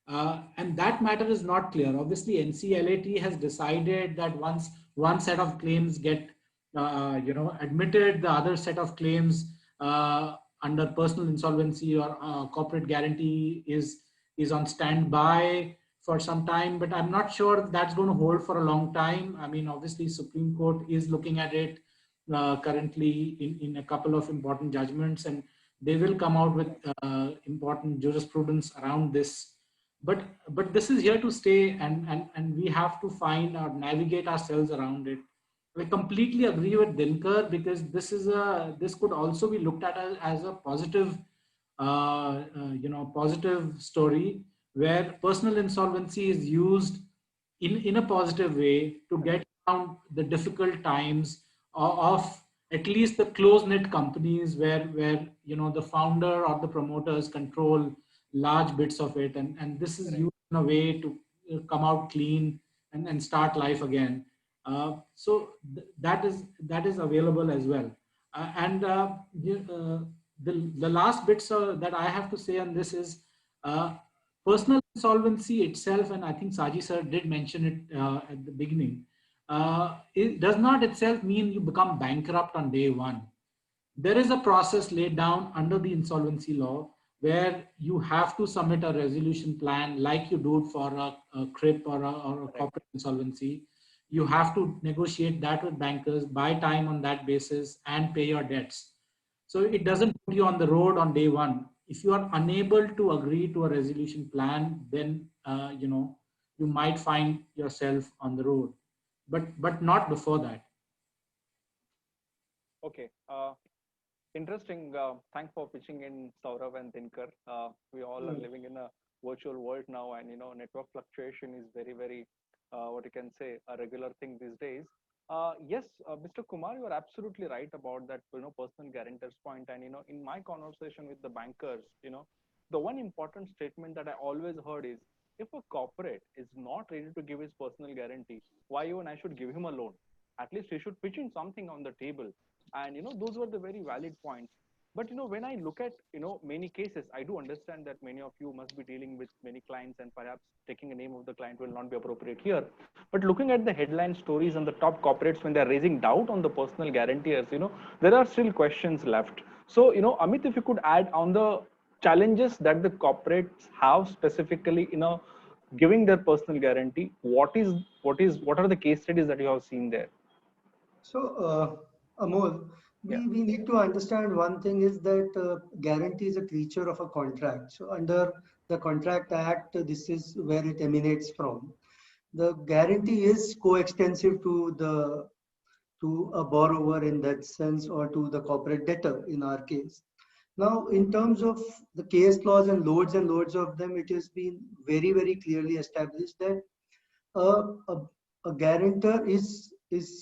And that matter is not clear. Obviously, NCLAT has decided that once one set of claims get admitted, the other set of claims under personal insolvency or corporate guarantee is on standby for some time. But I'm not sure that's going to hold for a long time. I mean, obviously, Supreme Court is looking at it currently in a couple of important judgments, and they will come out with important jurisprudence around this. But this is here to stay, and we have to find or navigate ourselves around it. I completely agree with Dinkar, because this could also be looked at as a positive positive story, where personal insolvency is used in a positive way to get around the difficult times of at least the close-knit companies, where the founder or the promoters control large bits of it, and this is used in a way to come out clean and start life again. So that is available as well. And the last bits that I have to say on this is personal insolvency itself, and I think Saji sir did mention it at the beginning. It does not itself mean you become bankrupt on day one. There is a process laid down under the insolvency law where you have to submit a resolution plan like you do for a CRIP or a corporate insolvency. You have to negotiate that with bankers, buy time on that basis, and pay your debts. So it doesn't put you on the road on day one. If you are unable to agree to a resolution plan, then you might find yourself on the road, but not before that. Okay. Interesting. Thanks for pitching in, Saurav and Dinkar. We all are living in a virtual world now, and network fluctuation is very, very, what you can say, a regular thing these days. Yes, Mr. Kumar, you are absolutely right about that. Personal guarantors point, and in my conversation with the bankers, the one important statement that I always heard is, if a corporate is not ready to give his personal guarantee, why even I should give him a loan? At least he should pitch in something on the table. And those were the very valid points. But when I look at many cases, I do understand that many of you must be dealing with many clients, and perhaps taking a name of the client will not be appropriate here. But looking at the headline stories and the top corporates, when they're raising doubt on the personal guarantors, there are still questions left. So Amit, if you could add on the challenges that the corporates have specifically giving their personal guarantee, what are the case studies that you have seen there? So, Amol, we need to understand one thing is that guarantee is a creature of a contract. So under the Contract Act, this is where it emanates from. The guarantee is coextensive to a borrower in that sense, or to the corporate debtor in our case. Now, in terms of the case laws and loads of them, it has been very, very clearly established that a guarantor is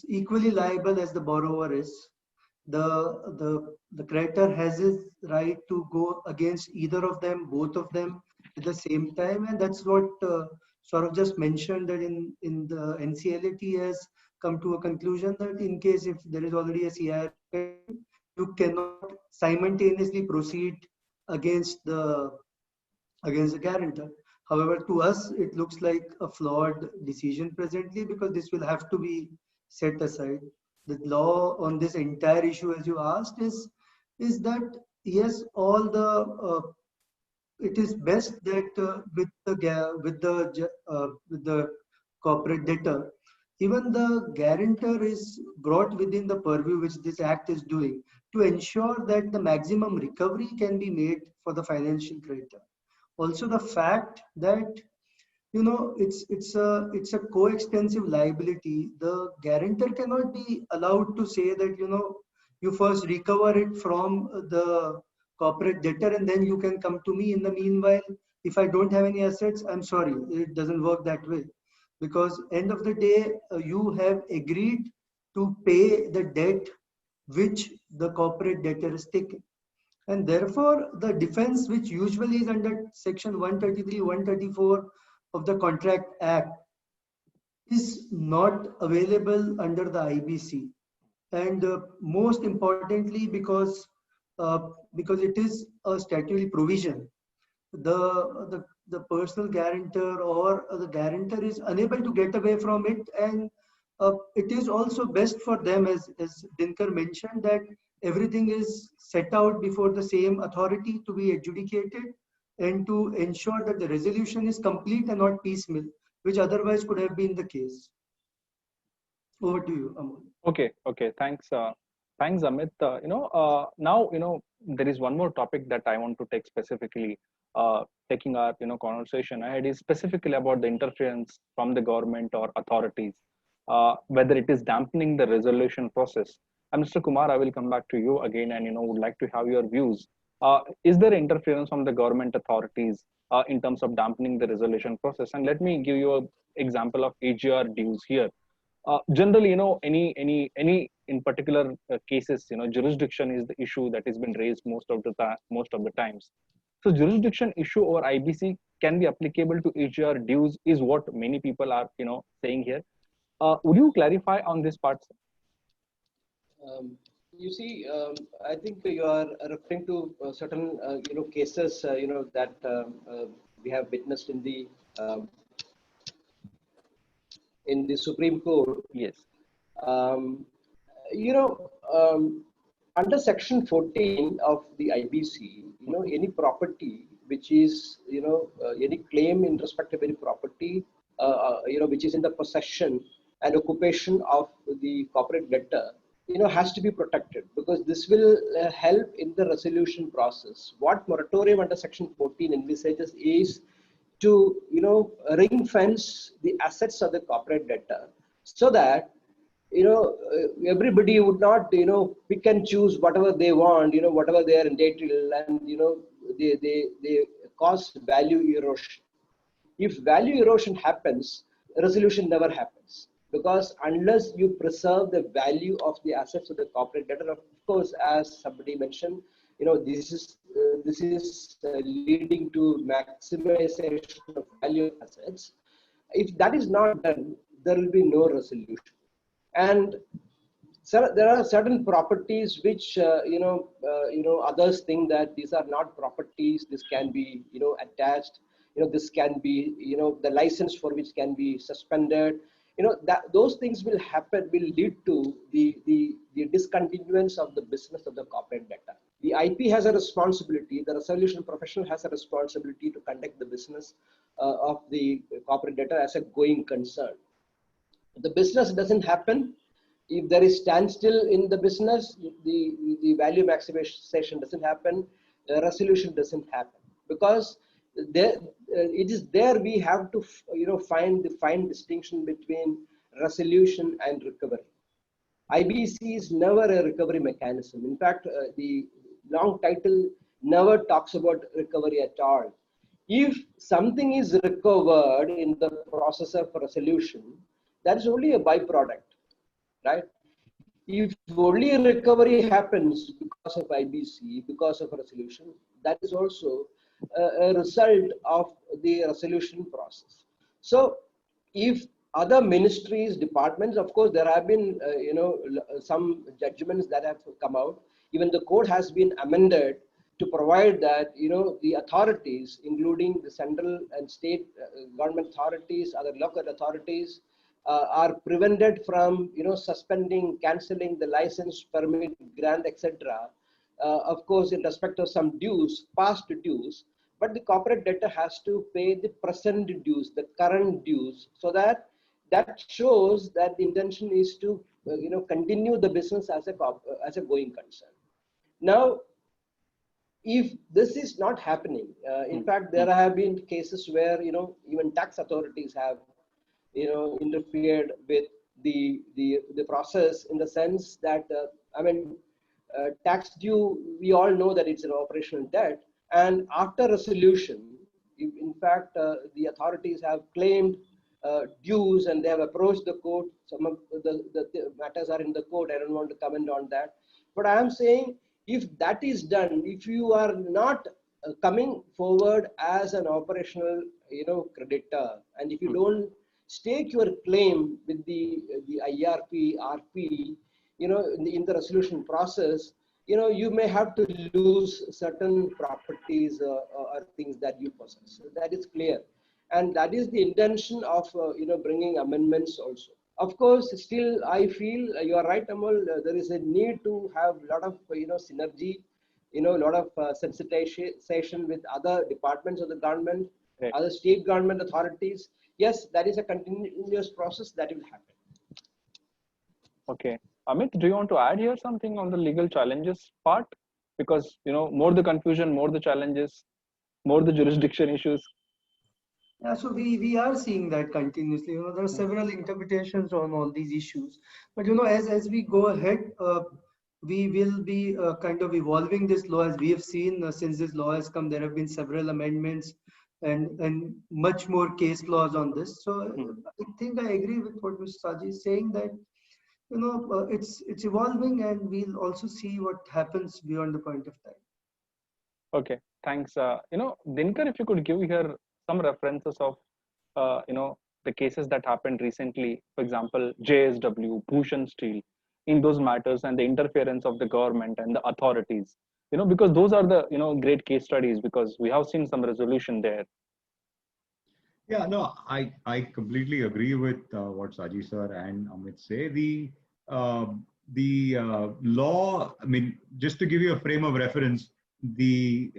equally liable as the borrower is. The creditor has his right to go against either of them, both of them at the same time, and that's what Saurav just mentioned, that in the NCLAT has come to a conclusion that in case if there is already a CIR, you cannot simultaneously proceed against the guarantor. However, to us, it looks like a flawed decision presently, because this will have to be set aside. The law on this entire issue, as you asked, is that yes, all the it is best that with the corporate debtor, even the guarantor is brought within the purview which this act is doing to ensure that the maximum recovery can be made for the financial creditor. Also, the fact that it's a coextensive liability. The guarantor cannot be allowed to say that you first recover it from the corporate debtor and then you can come to me. In the meanwhile, if I don't have any assets, I'm sorry, it doesn't work that way, because end of the day, you have agreed to pay the debt which the corporate debtor is taking. And therefore, the defense, which usually is under section 133, 134 of the Contract Act, is not available under the IBC. And most importantly, because it is a statutory provision, the personal guarantor or the guarantor is unable to get away from it, and it is also best for them, as Dinkar mentioned, that everything is set out before the same authority to be adjudicated and to ensure that the resolution is complete and not piecemeal, which otherwise could have been the case. Over to you, Amol. Okay. Thanks, Amit. Now, there is one more topic that I want to take specifically, taking our, conversation ahead, is specifically about the interference from the government or authorities, whether it is dampening the resolution process. And Mr. Kumar, I will come back to you again, and would like to have your views. Is there interference from the government authorities in terms of dampening the resolution process? And let me give you an example of AGR dues here. Generally, any in particular cases, jurisdiction is the issue that has been raised most of the times. So jurisdiction issue over IBC can be applicable to AGR dues is what many people are saying here. Would you clarify on this part, sir? You see, I think you are referring to certain cases that we have witnessed um, in the Supreme Court. Yes. Um, you know, under Section 14 of the IBC, any property which is, any claim in respect of any property, which is in the possession and occupation of the corporate debtor, has to be protected, because this will help in the resolution process. What moratorium under Section 14 envisages is to, ring fence the assets of the corporate debtor, so that everybody would not pick and choose whatever they want, whatever they are entitled, and they cause value erosion. If value erosion happens, resolution never happens, because unless you preserve the value of the assets of the corporate debtor, of course, as somebody mentioned, this is leading to maximization of value of assets. If that is not done, there will be no resolution. And so there are certain properties which others think that these are not properties. This can be attached. This can be the license for which can be suspended. That those things will lead to the discontinuance of the business of the corporate debtor. The IP has a responsibility. The resolution professional has a responsibility to conduct the business of the corporate debtor as a going concern. The business doesn't happen. If there is standstill in the business, the value maximization doesn't happen, the resolution doesn't happen, because it is there we have to find the fine distinction between resolution and recovery. IBC is never a recovery mechanism. In fact, the long title never talks about recovery at all. If something is recovered in the process of resolution, that is only a byproduct, right? If only recovery happens because of IBC, because of resolution, that is also a result of the resolution process. So if other ministries, departments, of course, there have been, some judgments that have come out. Even the code has been amended to provide that, the authorities, including the central and state government authorities, other local authorities, are prevented from suspending, cancelling the license, permit, grant, etc., of course, in respect of some dues, past dues, but the corporate debtor has to pay the present dues, the current dues, so that shows that the intention is to continue the business as a going concern. Now, if this is not happening, in fact, there have been cases where even tax authorities have interfered with the process, in the sense that tax due, we all know that it's an operational debt, and after resolution, in fact, the authorities have claimed dues and they have approached the court. Some of the matters are in the court. I don't want to comment on that, but I am saying, if that is done, if you are not coming forward as an operational creditor, and if you don't stake your claim with the IRP, RP, in the resolution process, you may have to lose certain properties or things that you possess. So that is clear, and that is the intention of bringing amendments also. Of course, still I feel you are right, Amol. There is a need to have a lot of synergy, a lot of sensitization with other departments of the government, Right. other state government authorities. Yes, that is a continuous process that will happen. Okay. Amit, do you want to add here something on the legal challenges part? Because, more the confusion, more the challenges, more the jurisdiction issues. Yeah, so we are seeing that continuously. There are several interpretations on all these issues, but as we go ahead, we will be kind of evolving this law. As we have seen, since this law has come, there have been several amendments and much more case laws on this. So I think I agree with what Mr. Saji is saying, that it's evolving, and we'll also see what happens beyond the point of time. Okay, thanks. Dinkar, if you could give here some references of, the cases that happened recently, for example, JSW, Bhushan Steel, in those matters, and the interference of the government and the authorities, because those are the, great case studies, because we have seen some resolution there. Yeah, no, I completely agree with what Saji sir and Amit say. The law, I mean, just to give you a frame of reference, the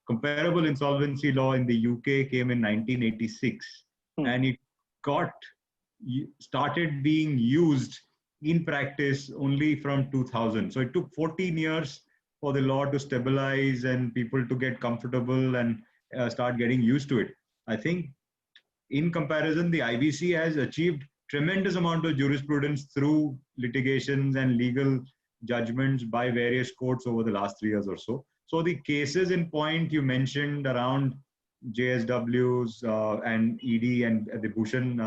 comparable insolvency law in the UK came in 1986, and it started being used in practice only from 2000. So it took 14 years for the law to stabilize and people to get comfortable and start getting used to it. I think in comparison, the IBC has achieved tremendous amount of jurisprudence through litigations and legal judgments by various courts over the last 3 years or so. So the cases in point you mentioned around JSWs and ED and the Bhushan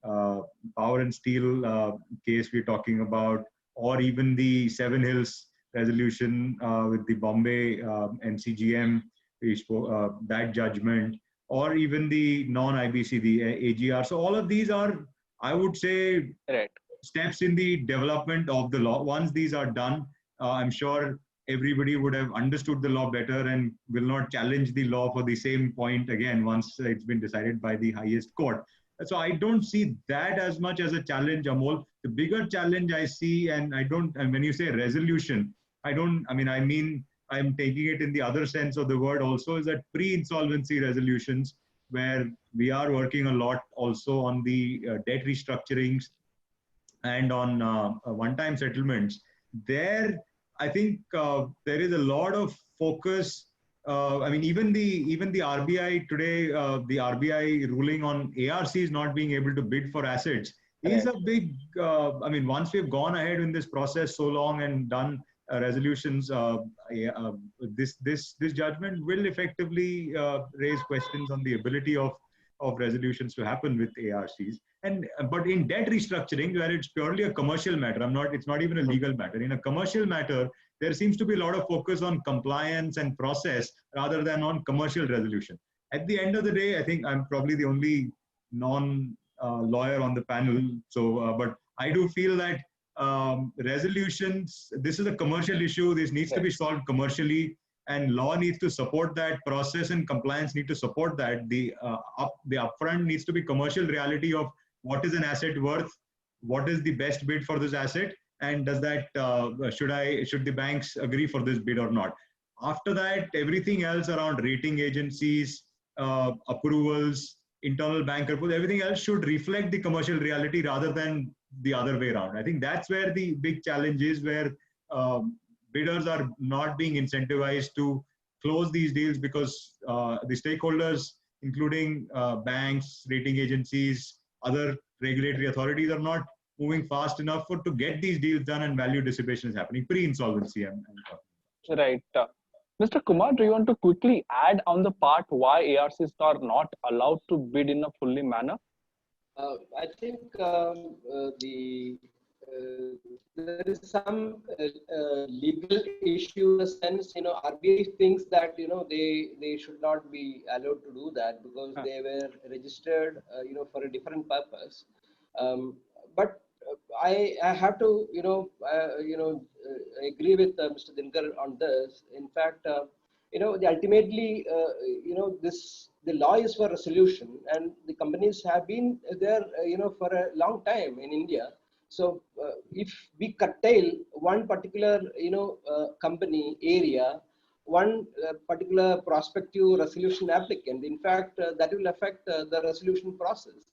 Power and Steel case we're talking about, or even the Seven Hills resolution with the Bombay MCGM, that judgment, or even the non-IBC, the AGR. So all of these are, I would say, Right. steps in the development of the law. Once these are done, I'm sure everybody would have understood the law better and will not challenge the law for the same point again once it's been decided by the highest court. So I don't see that as much as a challenge, Amol. The bigger challenge I see, and when you say resolution, I mean, I'm taking it in the other sense of the word also, is that pre-insolvency resolutions, where we are working a lot also on the debt restructurings and on one-time settlements. There, I think there is a lot of focus. Even the RBI today, the RBI ruling on ARCs not being able to bid for assets is a big. Once we've gone ahead in this process so long and done resolutions, this judgment will effectively raise questions on the ability of resolutions to happen with ARCs. But in debt restructuring, where it's purely a commercial matter, it's not even a legal matter. In a commercial matter, there seems to be a lot of focus on compliance and process rather than on commercial resolution. At the end of the day, I think I'm probably the only non-lawyer on the panel. So, but I do feel that resolutions, this is a commercial issue. This needs to be solved commercially, and law needs to support that process, and compliance need to support that. The upfront needs to be commercial reality of what is an asset worth, what is the best bid for this asset, and does that should the banks agree for this bid or not? After that, everything else around rating agencies, approvals, internal bank approvals, everything else should reflect the commercial reality rather than the other way around. I think that's where the big challenge is, where bidders are not being incentivized to close these deals because the stakeholders, including banks, rating agencies, other regulatory authorities, are not moving fast enough to get these deals done, and value dissipation is happening pre-insolvency. Right. Mr. Kumar, do you want to quickly add on the part why ARCs are not allowed to bid in a fully manner? I think there is some legal issue in the sense, RBI thinks that, they should not be allowed to do that because they were registered, for a different purpose. But I have to, agree with Mr. Dinkar on this. In fact, ultimately, the law is for resolution, and the companies have been there, for a long time in India. So if we curtail one particular, company area, one particular prospective resolution applicant, in fact, that will affect the resolution process.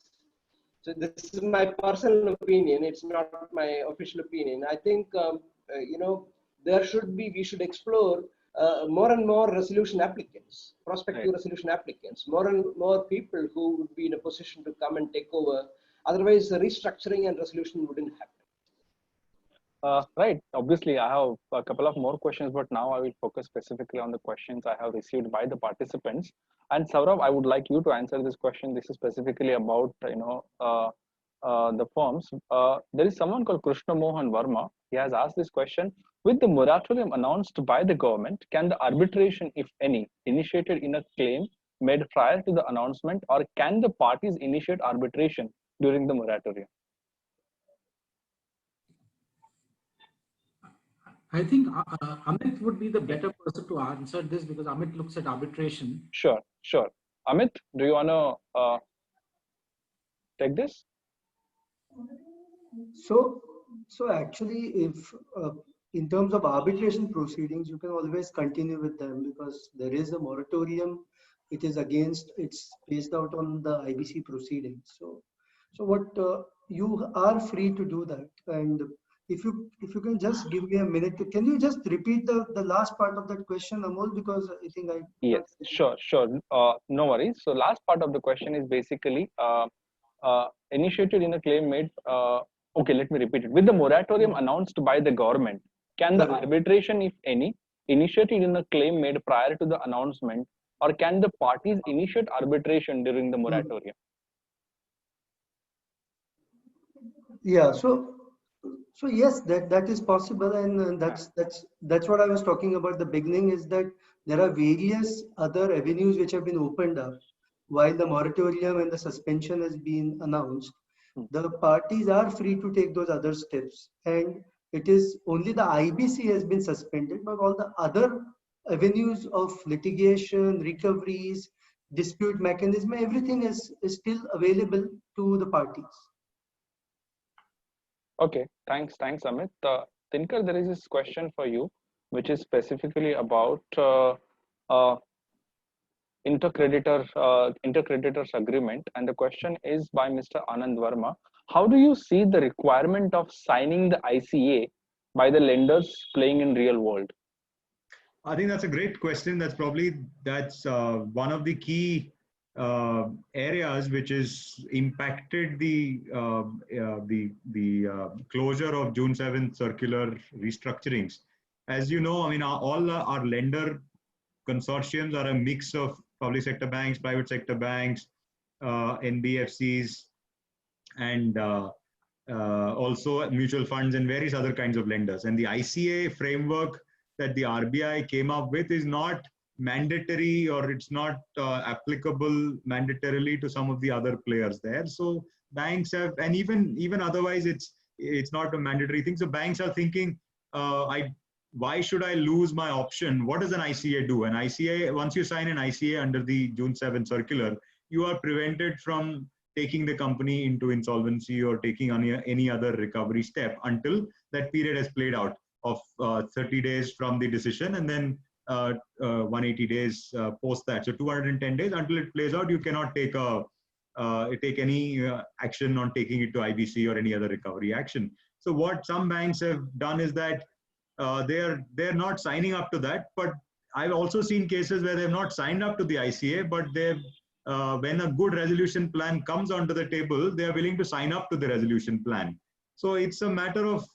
So this is my personal opinion. It's not my official opinion. I think, we should explore more and more resolution applicants, prospective resolution applicants, more and more people who would be in a position to come and take over. Otherwise, the restructuring and resolution wouldn't happen. Right. Obviously, I have a couple of more questions, but now I will focus specifically on the questions I have received by the participants. And Saurabh, I would like you to answer this question. This is specifically about the firms. There is someone called Krishna Mohan Verma. He has asked this question: with the moratorium announced by the government, can the arbitration, if any, initiated in a claim made prior to the announcement, or can the parties initiate arbitration during the moratorium? I think Amit would be the better person to answer this because Amit looks at arbitration. Sure. Amit, do you want to take this? So actually, if in terms of arbitration proceedings, you can always continue with them because there is a moratorium. It's based out on the IBC proceedings. So what you are free to do that. And if you can just give me a minute, can you just repeat the last part of that question, Amol? Because I think I yes, sure. No worries. So last part of the question is basically initiated in a claim made. Okay, let me repeat it. With the moratorium announced by the government, can the arbitration, if any, initiated in a claim made prior to the announcement, or can the parties initiate arbitration during the moratorium? Yeah. So yes, that is possible, and that's what I was talking about. The beginning is that there are various other avenues which have been opened up while the moratorium and the suspension has been announced. The parties are free to take those other steps, and it is only the IBC has been suspended, but all the other avenues of litigation, recoveries, dispute mechanism, everything is still available to the parties. Okay, thanks, Amit. Dinkar, there is this question for you, which is specifically about intercreditors agreement, and the question is by Mr. Anand Verma. How do you see the requirement of signing the ICA by the lenders playing in real world? I think that's a great question. That's one of the key areas which is impacted the closure of June 7th circular restructurings. As you know, I mean, all our lender consortiums are a mix of public sector banks, private sector banks, NBFCs, and also mutual funds and various other kinds of lenders. And the ICA framework that the RBI came up with is not mandatory, or it's not applicable mandatorily to some of the other players there. So banks have, and even otherwise, it's not a mandatory thing. So banks are thinking, why should I lose my option? What does an ICA do? An ICA, once you sign an ICA under the June 7th circular, you are prevented from taking the company into insolvency or taking any other recovery step until that period has played out of 30 days from the decision, and then 180 days post that. So 210 days until it plays out, you cannot take any action on taking it to IBC or any other recovery action. So what some banks have done is that they're not signing up to that, but I've also seen cases where they've not signed up to the ICA, but they've when a good resolution plan comes onto the table, they are willing to sign up to the resolution plan. So it's a matter of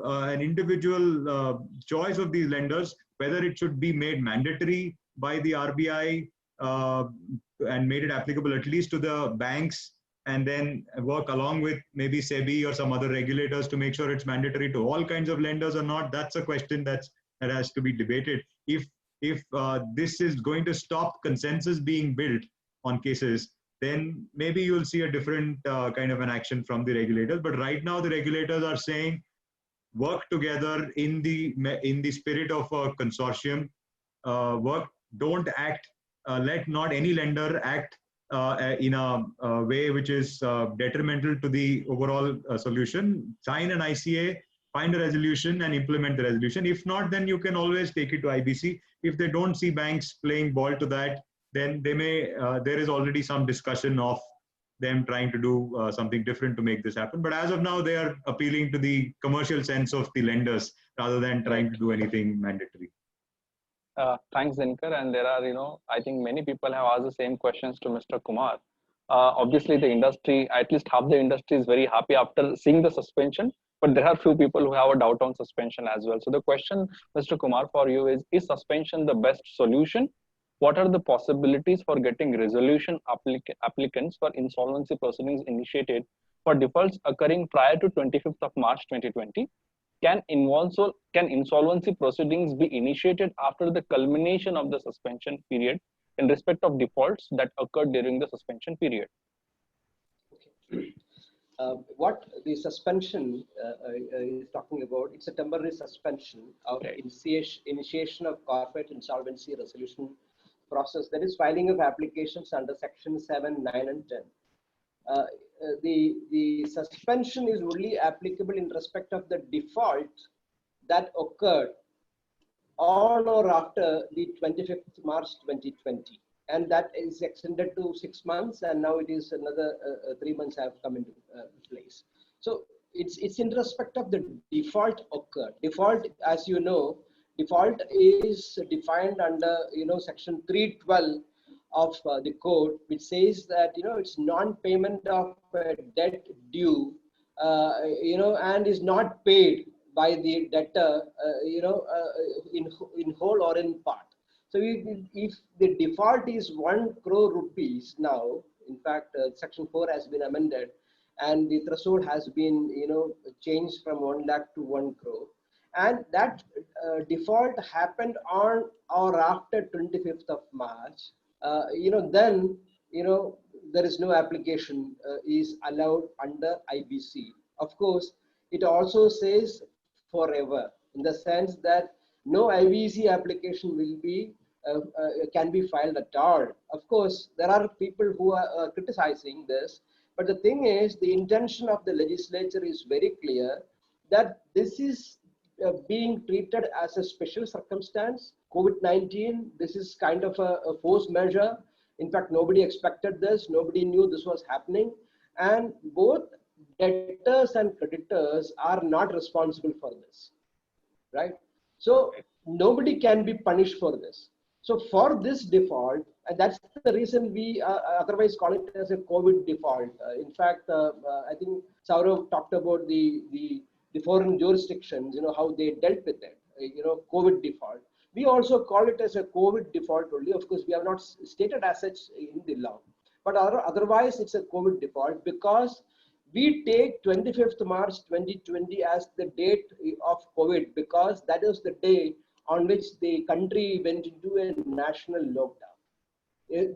an individual choice of these lenders, whether it should be made mandatory by the RBI and made it applicable at least to the banks, and then work along with maybe SEBI or some other regulators to make sure it's mandatory to all kinds of lenders or not. That's a question that has to be debated. If this is going to stop consensus being built on cases, then maybe you'll see a different kind of an action from the regulators. But right now, the regulators are saying work together in the spirit of a consortium. Don't act. Let not any lender act in a way which is detrimental to the overall solution. Sign an ICA, find a resolution, and implement the resolution. If not, then you can always take it to IBC. If they don't see banks playing ball to that, then they may. There is already some discussion of them trying to do something different to make this happen. But as of now, they are appealing to the commercial sense of the lenders rather than trying to do anything mandatory. Thanks, Dinkar. And there are, I think many people have asked the same questions to Mr. Kumar. Obviously, the industry, at least half the industry, is very happy after seeing the suspension. But there are few people who have a doubt on suspension as well. So the question, Mr. Kumar, for you is suspension the best solution? What are the possibilities for getting resolution applicants for insolvency proceedings initiated for defaults occurring prior to 25th of March 2020? Can insolvency proceedings be initiated after the culmination of the suspension period in respect of defaults that occurred during the suspension period? Okay. What the suspension is talking about, it's a temporary suspension of initiation of corporate insolvency resolution process, that is filing of applications under section 7, 9 and 10. The suspension is only applicable in respect of the default that occurred on or after the 25th March 2020, and that is extended to 6 months, and now it is another 3 months have come into place. So it's in respect of the default occurred. Default, as you know, default is defined under section 312 of the code, which says that it's non-payment of a debt due and is not paid by the debtor in whole or in part. So if the default is 1 crore rupees now, in fact section 4 has been amended and the threshold has been changed from 1 lakh to 1 crore, and that default happened on or after 25th of March, then there is no application is allowed under IBC. Of course, it also says forever, in the sense that no IBC application will be can be filed at all. Of course, there are people who are criticizing this, but the thing is, the intention of the legislature is very clear that this is being treated as a special circumstance. COVID-19, this is kind of a force measure. In fact, nobody expected this. Nobody knew this was happening. And both debtors and creditors are not responsible for this, right? So nobody can be punished for this. So for this default, and that's the reason we otherwise call it as a COVID default. In fact, I think Saurav talked about the foreign jurisdictions, how they dealt with it, COVID default. We also call it as a COVID default only. Of course, we have not stated as such in the law, but otherwise it's a COVID default because we take 25th March 2020 as the date of COVID, because that is the day on which the country went into a national lockdown.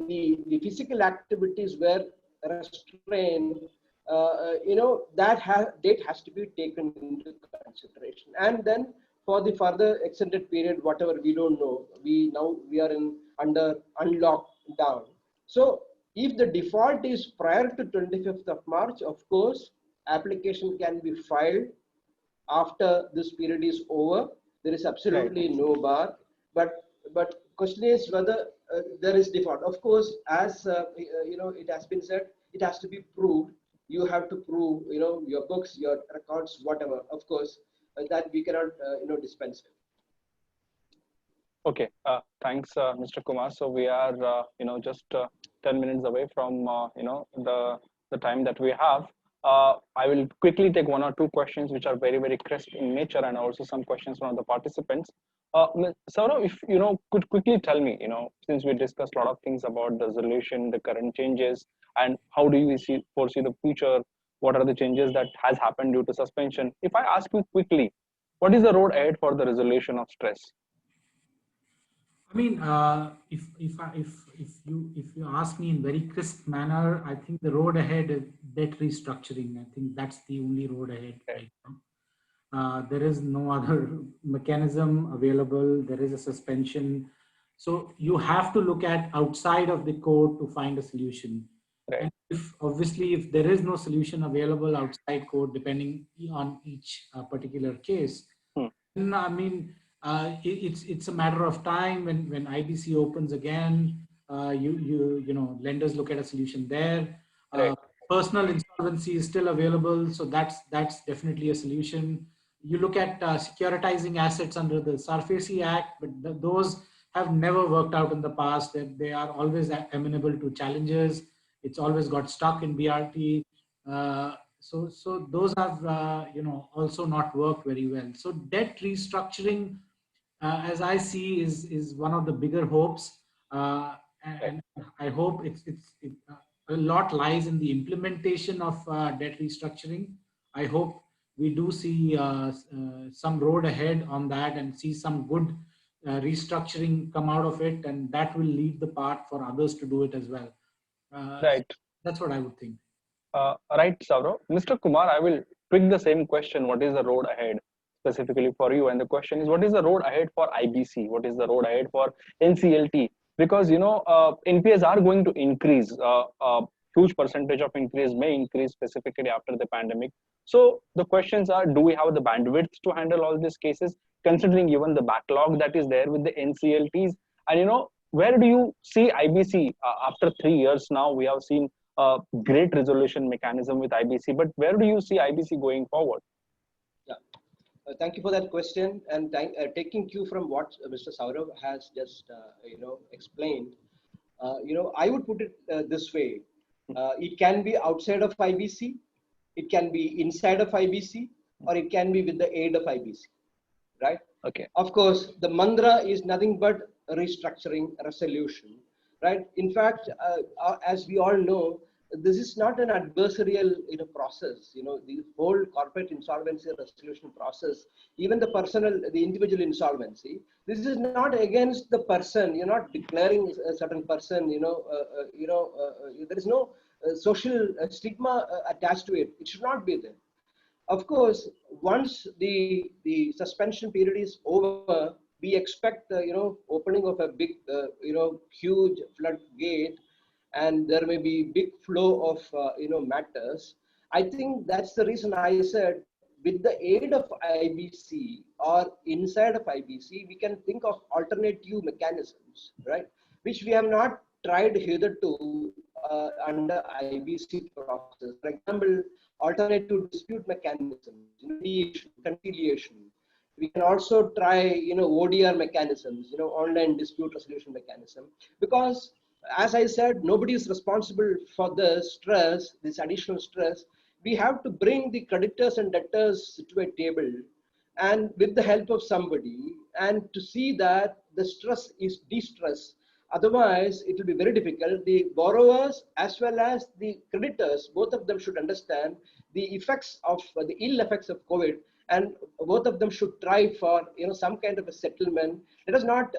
The physical activities were restrained. That date has to be taken into consideration, and then for the further extended period, whatever we don't know, we are under unlocked down. So If the default is prior to 25th of March, of course, application can be filed after this period is over. There is absolutely no bar. But question is whether there is default. Of course, as it has been said, it has to be proved. You have to prove, your books, your records, whatever. Of course, that we cannot, dispense with. Okay, thanks, Mr. Kumar. So we are, just 10 minutes away from, the time that we have. I will quickly take one or two questions which are very, very crisp in nature, and also some questions from the participants. Saurav, if could quickly tell me, since we discussed a lot of things about the resolution, the current changes, and how do you foresee the future? What are the changes that has happened due to suspension? If I ask you quickly, what is the road ahead for the resolution of stress? I mean, if you ask me in very crisp manner, I think the road ahead is debt restructuring. I think that's the only road ahead right now. There is no other mechanism available. There is a suspension, so you have to look at outside of the court to find a solution. Right. And if there is no solution available outside court, depending on each particular case, then I mean. It's a matter of time when IBC opens again. Lenders look at a solution there. Right. Personal insolvency is still available, so that's definitely a solution. You look at securitizing assets under the SARFAESI Act, but those have never worked out in the past. They are always amenable to challenges. It's always got stuck in BRT. So those have also not worked very well. So debt restructuring, as I see, is one of the bigger hopes, and I hope a lot lies in the implementation of debt restructuring. I hope we do see some road ahead on that and see some good restructuring come out of it, and that will lead the path for others to do it as well. Right. That's what I would think. Right, Saurav. Mr. Kumar, I will pick the same question. What is the road ahead specifically for you? And the question is, what is the road ahead for IBC? What is the road ahead for NCLT? Because, NPAs are going to increase. Huge percentage of increase may increase specifically after the pandemic. So the questions are, do we have the bandwidth to handle all these cases, considering even the backlog that is there with the NCLTs? And, where do you see IBC after 3 years now? We have seen a great resolution mechanism with IBC, but where do you see IBC going forward? Yeah, thank you for that question, and taking cue from what Mr. Saurav has just explained. I would put it this way: it can be outside of IBC, it can be inside of IBC, or it can be with the aid of IBC, right? Okay. Of course, the mantra is nothing but restructuring, resolution, right? In fact, as we all know, this is not an adversarial process. The whole corporate insolvency resolution process, even the individual insolvency, this is not against the person. You're not declaring a certain person. There is no social stigma attached to it. It should not be there. Of course, once the suspension period is over, we expect the opening of a big huge floodgate, and there may be big flow of matters. I think that's the reason I said, with the aid of IBC or inside of IBC, we can think of alternative mechanisms, right? Which we have not tried hitherto under IBC process. For example, alternative dispute mechanisms, mediation, conciliation. We can also try, ODR mechanisms, online dispute resolution mechanism, because as I said, nobody is responsible for the stress, this additional stress. We have to bring the creditors and debtors to a table, and with the help of somebody, and to see that the stress is de-stress. Otherwise, it will be very difficult. The borrowers as well as the creditors, both of them should understand the effects of the ill effects of COVID, and both of them should try for some kind of a settlement. Let us not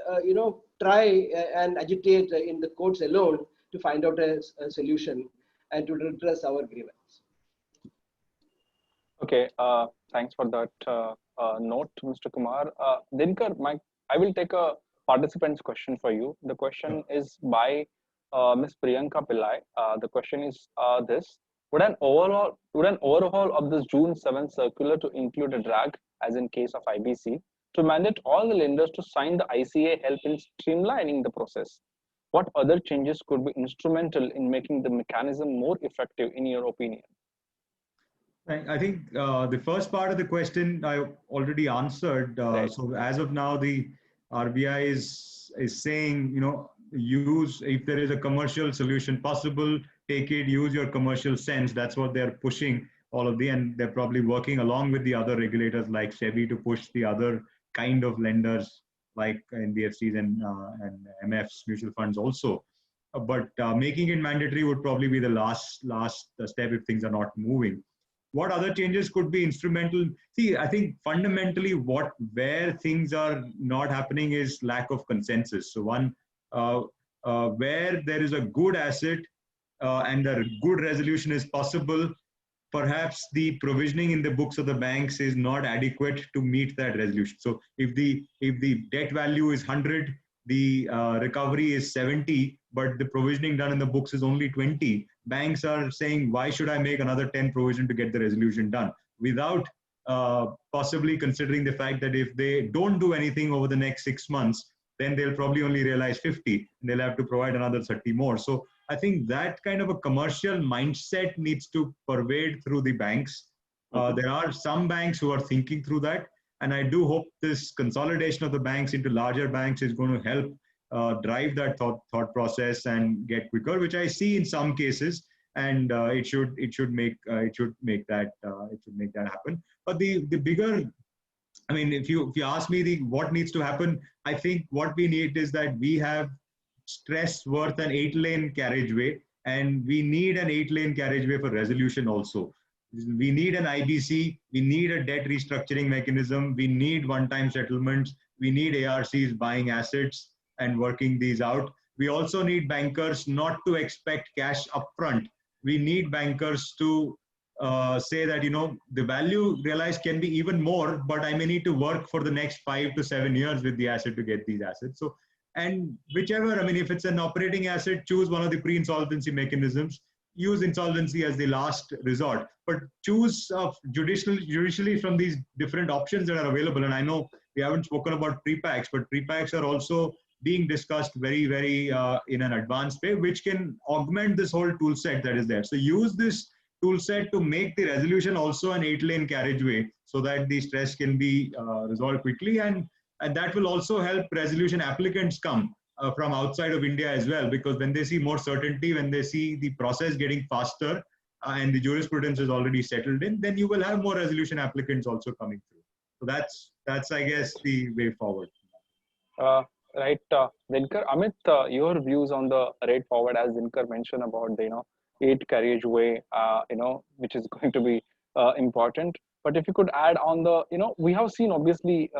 try and agitate in the courts alone to find out a solution and to redress our grievance. Okay, thanks for that note, Mr. Kumar. Dinkar, I will take a participant's question for you. The question is by Ms. Priyanka Pillai. The question is this: Would an overhaul of this June 7th circular to include a drag, as in case of IBC, to mandate all the lenders to sign the ICA help in streamlining the process? What other changes could be instrumental in making the mechanism more effective, in your opinion? I think the first part of the question I already answered. Right. So as of now, the RBI is saying, use, if there is a commercial solution possible, take it, use your commercial sense. That's what they're pushing all of and they're probably working along with the other regulators like SEBI to push the other kind of lenders like NBFCs and MFs, mutual funds also. But making it mandatory would probably be the last step if things are not moving. What other changes could be instrumental? See, I think fundamentally where things are not happening is lack of consensus. So where there is a good asset and a good resolution is possible, perhaps the provisioning in the books of the banks is not adequate to meet that resolution. So if the debt value is 100, the recovery is 70, but the provisioning done in the books is only 20, banks are saying, why should I make another 10 provision to get the resolution done? Without possibly considering the fact that if they don't do anything over the next 6 months, then they'll probably only realize 50 and they'll have to provide another 30 more. So I think that kind of a commercial mindset needs to pervade through the banks. There are some banks who are thinking through that. And I do hope this consolidation of the banks into larger banks is going to help drive that thought process and get quicker, which I see in some cases. And it should make that happen. But the bigger, I mean, if you ask me what needs to happen, I think what we need is that we have stress worth an 8-lane carriageway, and we need an 8-lane carriageway for resolution also. We need an IBC, we need a debt restructuring mechanism, we need one-time settlements, we need ARCs buying assets and working these out. We also need bankers not to expect cash upfront. We need bankers to say that, the value realized can be even more, but I may need to work for the next 5 to 7 years with the asset to get these assets. So, and whichever, I mean, if it's an operating asset, choose one of the pre-insolvency mechanisms, use insolvency as the last resort, but choose judicially from these different options that are available. And I know we haven't spoken about prepacks, but prepacks are also being discussed very, very in an advanced way, which can augment this whole tool set that is there. So use this tool set to make the resolution also an 8-lane carriageway so that the stress can be resolved quickly. And that will also help resolution applicants come from outside of India as well, because when they see more certainty, when they see the process getting faster and the jurisprudence is already settled in, then you will have more resolution applicants also coming through. So that's I guess the way forward. Right, Dinkar. Amit, your views on the rate forward, as Dinkar mentioned about the 8 carriageway, which is going to be important. But if you could add on the, we have seen obviously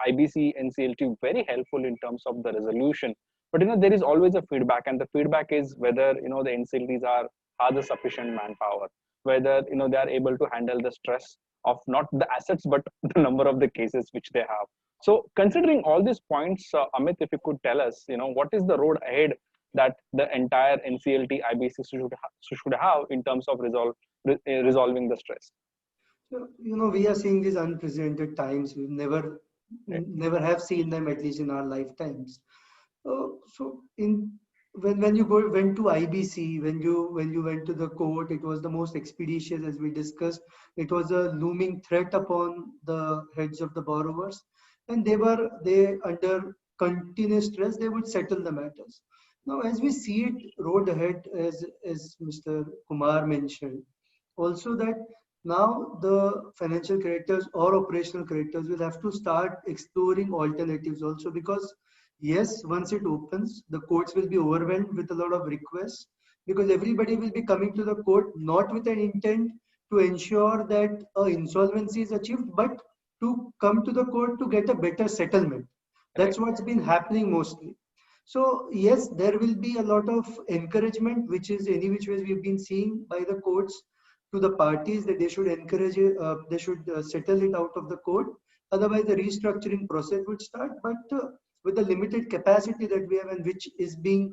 IBC, NCLT very helpful in terms of the resolution. But there is always a feedback, and the feedback is whether the NCLTs are the sufficient manpower, whether they are able to handle the stress of not the assets but the number of the cases which they have. So considering all these points, Amit, if you could tell us, what is the road ahead that the entire NCLT IBC should have in terms of resolving the stress? So, we are seeing these unprecedented times. We've never have seen them, at least in our lifetimes. So when you went to IBC, when you went to the court, it was the most expeditious, as we discussed. It was a looming threat upon the heads of the borrowers, and they under continuous stress. They would settle the matters. Now, as we see it road ahead, as Mr. Kumar mentioned, also that now the financial creditors or operational creditors will have to start exploring alternatives also, because yes, once it opens, the courts will be overwhelmed with a lot of requests, because everybody will be coming to the court not with an intent to ensure that insolvency is achieved, but to come to the court to get a better settlement. That's what's been happening mostly. So yes, there will be a lot of encouragement, which is any which ways we've been seeing by the courts to the parties, that they should encourage it, they should settle it out of the court. Otherwise, the restructuring process would start. But with the limited capacity that we have, and which is being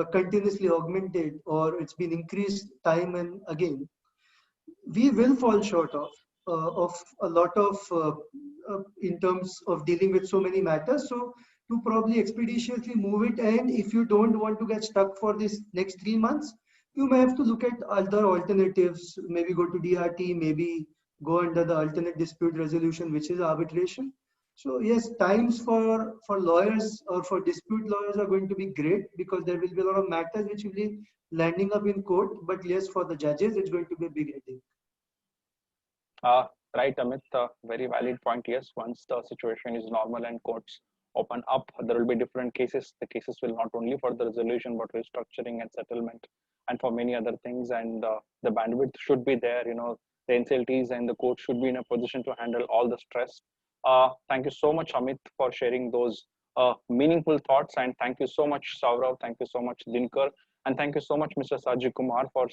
continuously augmented or it's been increased time and again, we will fall short of a lot of in terms of dealing with so many matters. So to probably expeditiously move it, and if you don't want to get stuck for this next 3 months, you may have to look at other alternatives. Maybe go to DRT, maybe go under the alternate dispute resolution, which is arbitration. So yes, times for lawyers or for dispute lawyers are going to be great because there will be a lot of matters which will be landing up in court. But yes, for the judges, it's going to be a big headache. Right, Amit, very valid point. Yes, once the situation is normal and courts open up, there will be different cases. The cases will not only for the resolution, but restructuring and settlement, and for many other things. And the bandwidth should be there. The NCLTs and the court should be in a position to handle all the stress. Thank you so much, Amit, for sharing those meaningful thoughts. And thank you so much, Saurav. Thank you so much, Dinkar. And thank you so much, Mr. Sajid Kumar, for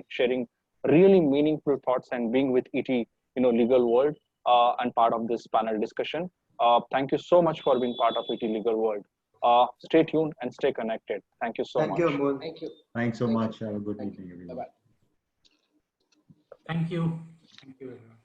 sharing really meaningful thoughts and being with ET, legal world and part of this panel discussion. Thank you so much for being part of ET Legal World. Stay tuned and stay connected. Thank you so much. Thank you, Amol. Thank you. Thanks so Thank much. you. Have a good Thank evening, you. everyone. Bye-bye. Thank you. Thank you, everyone.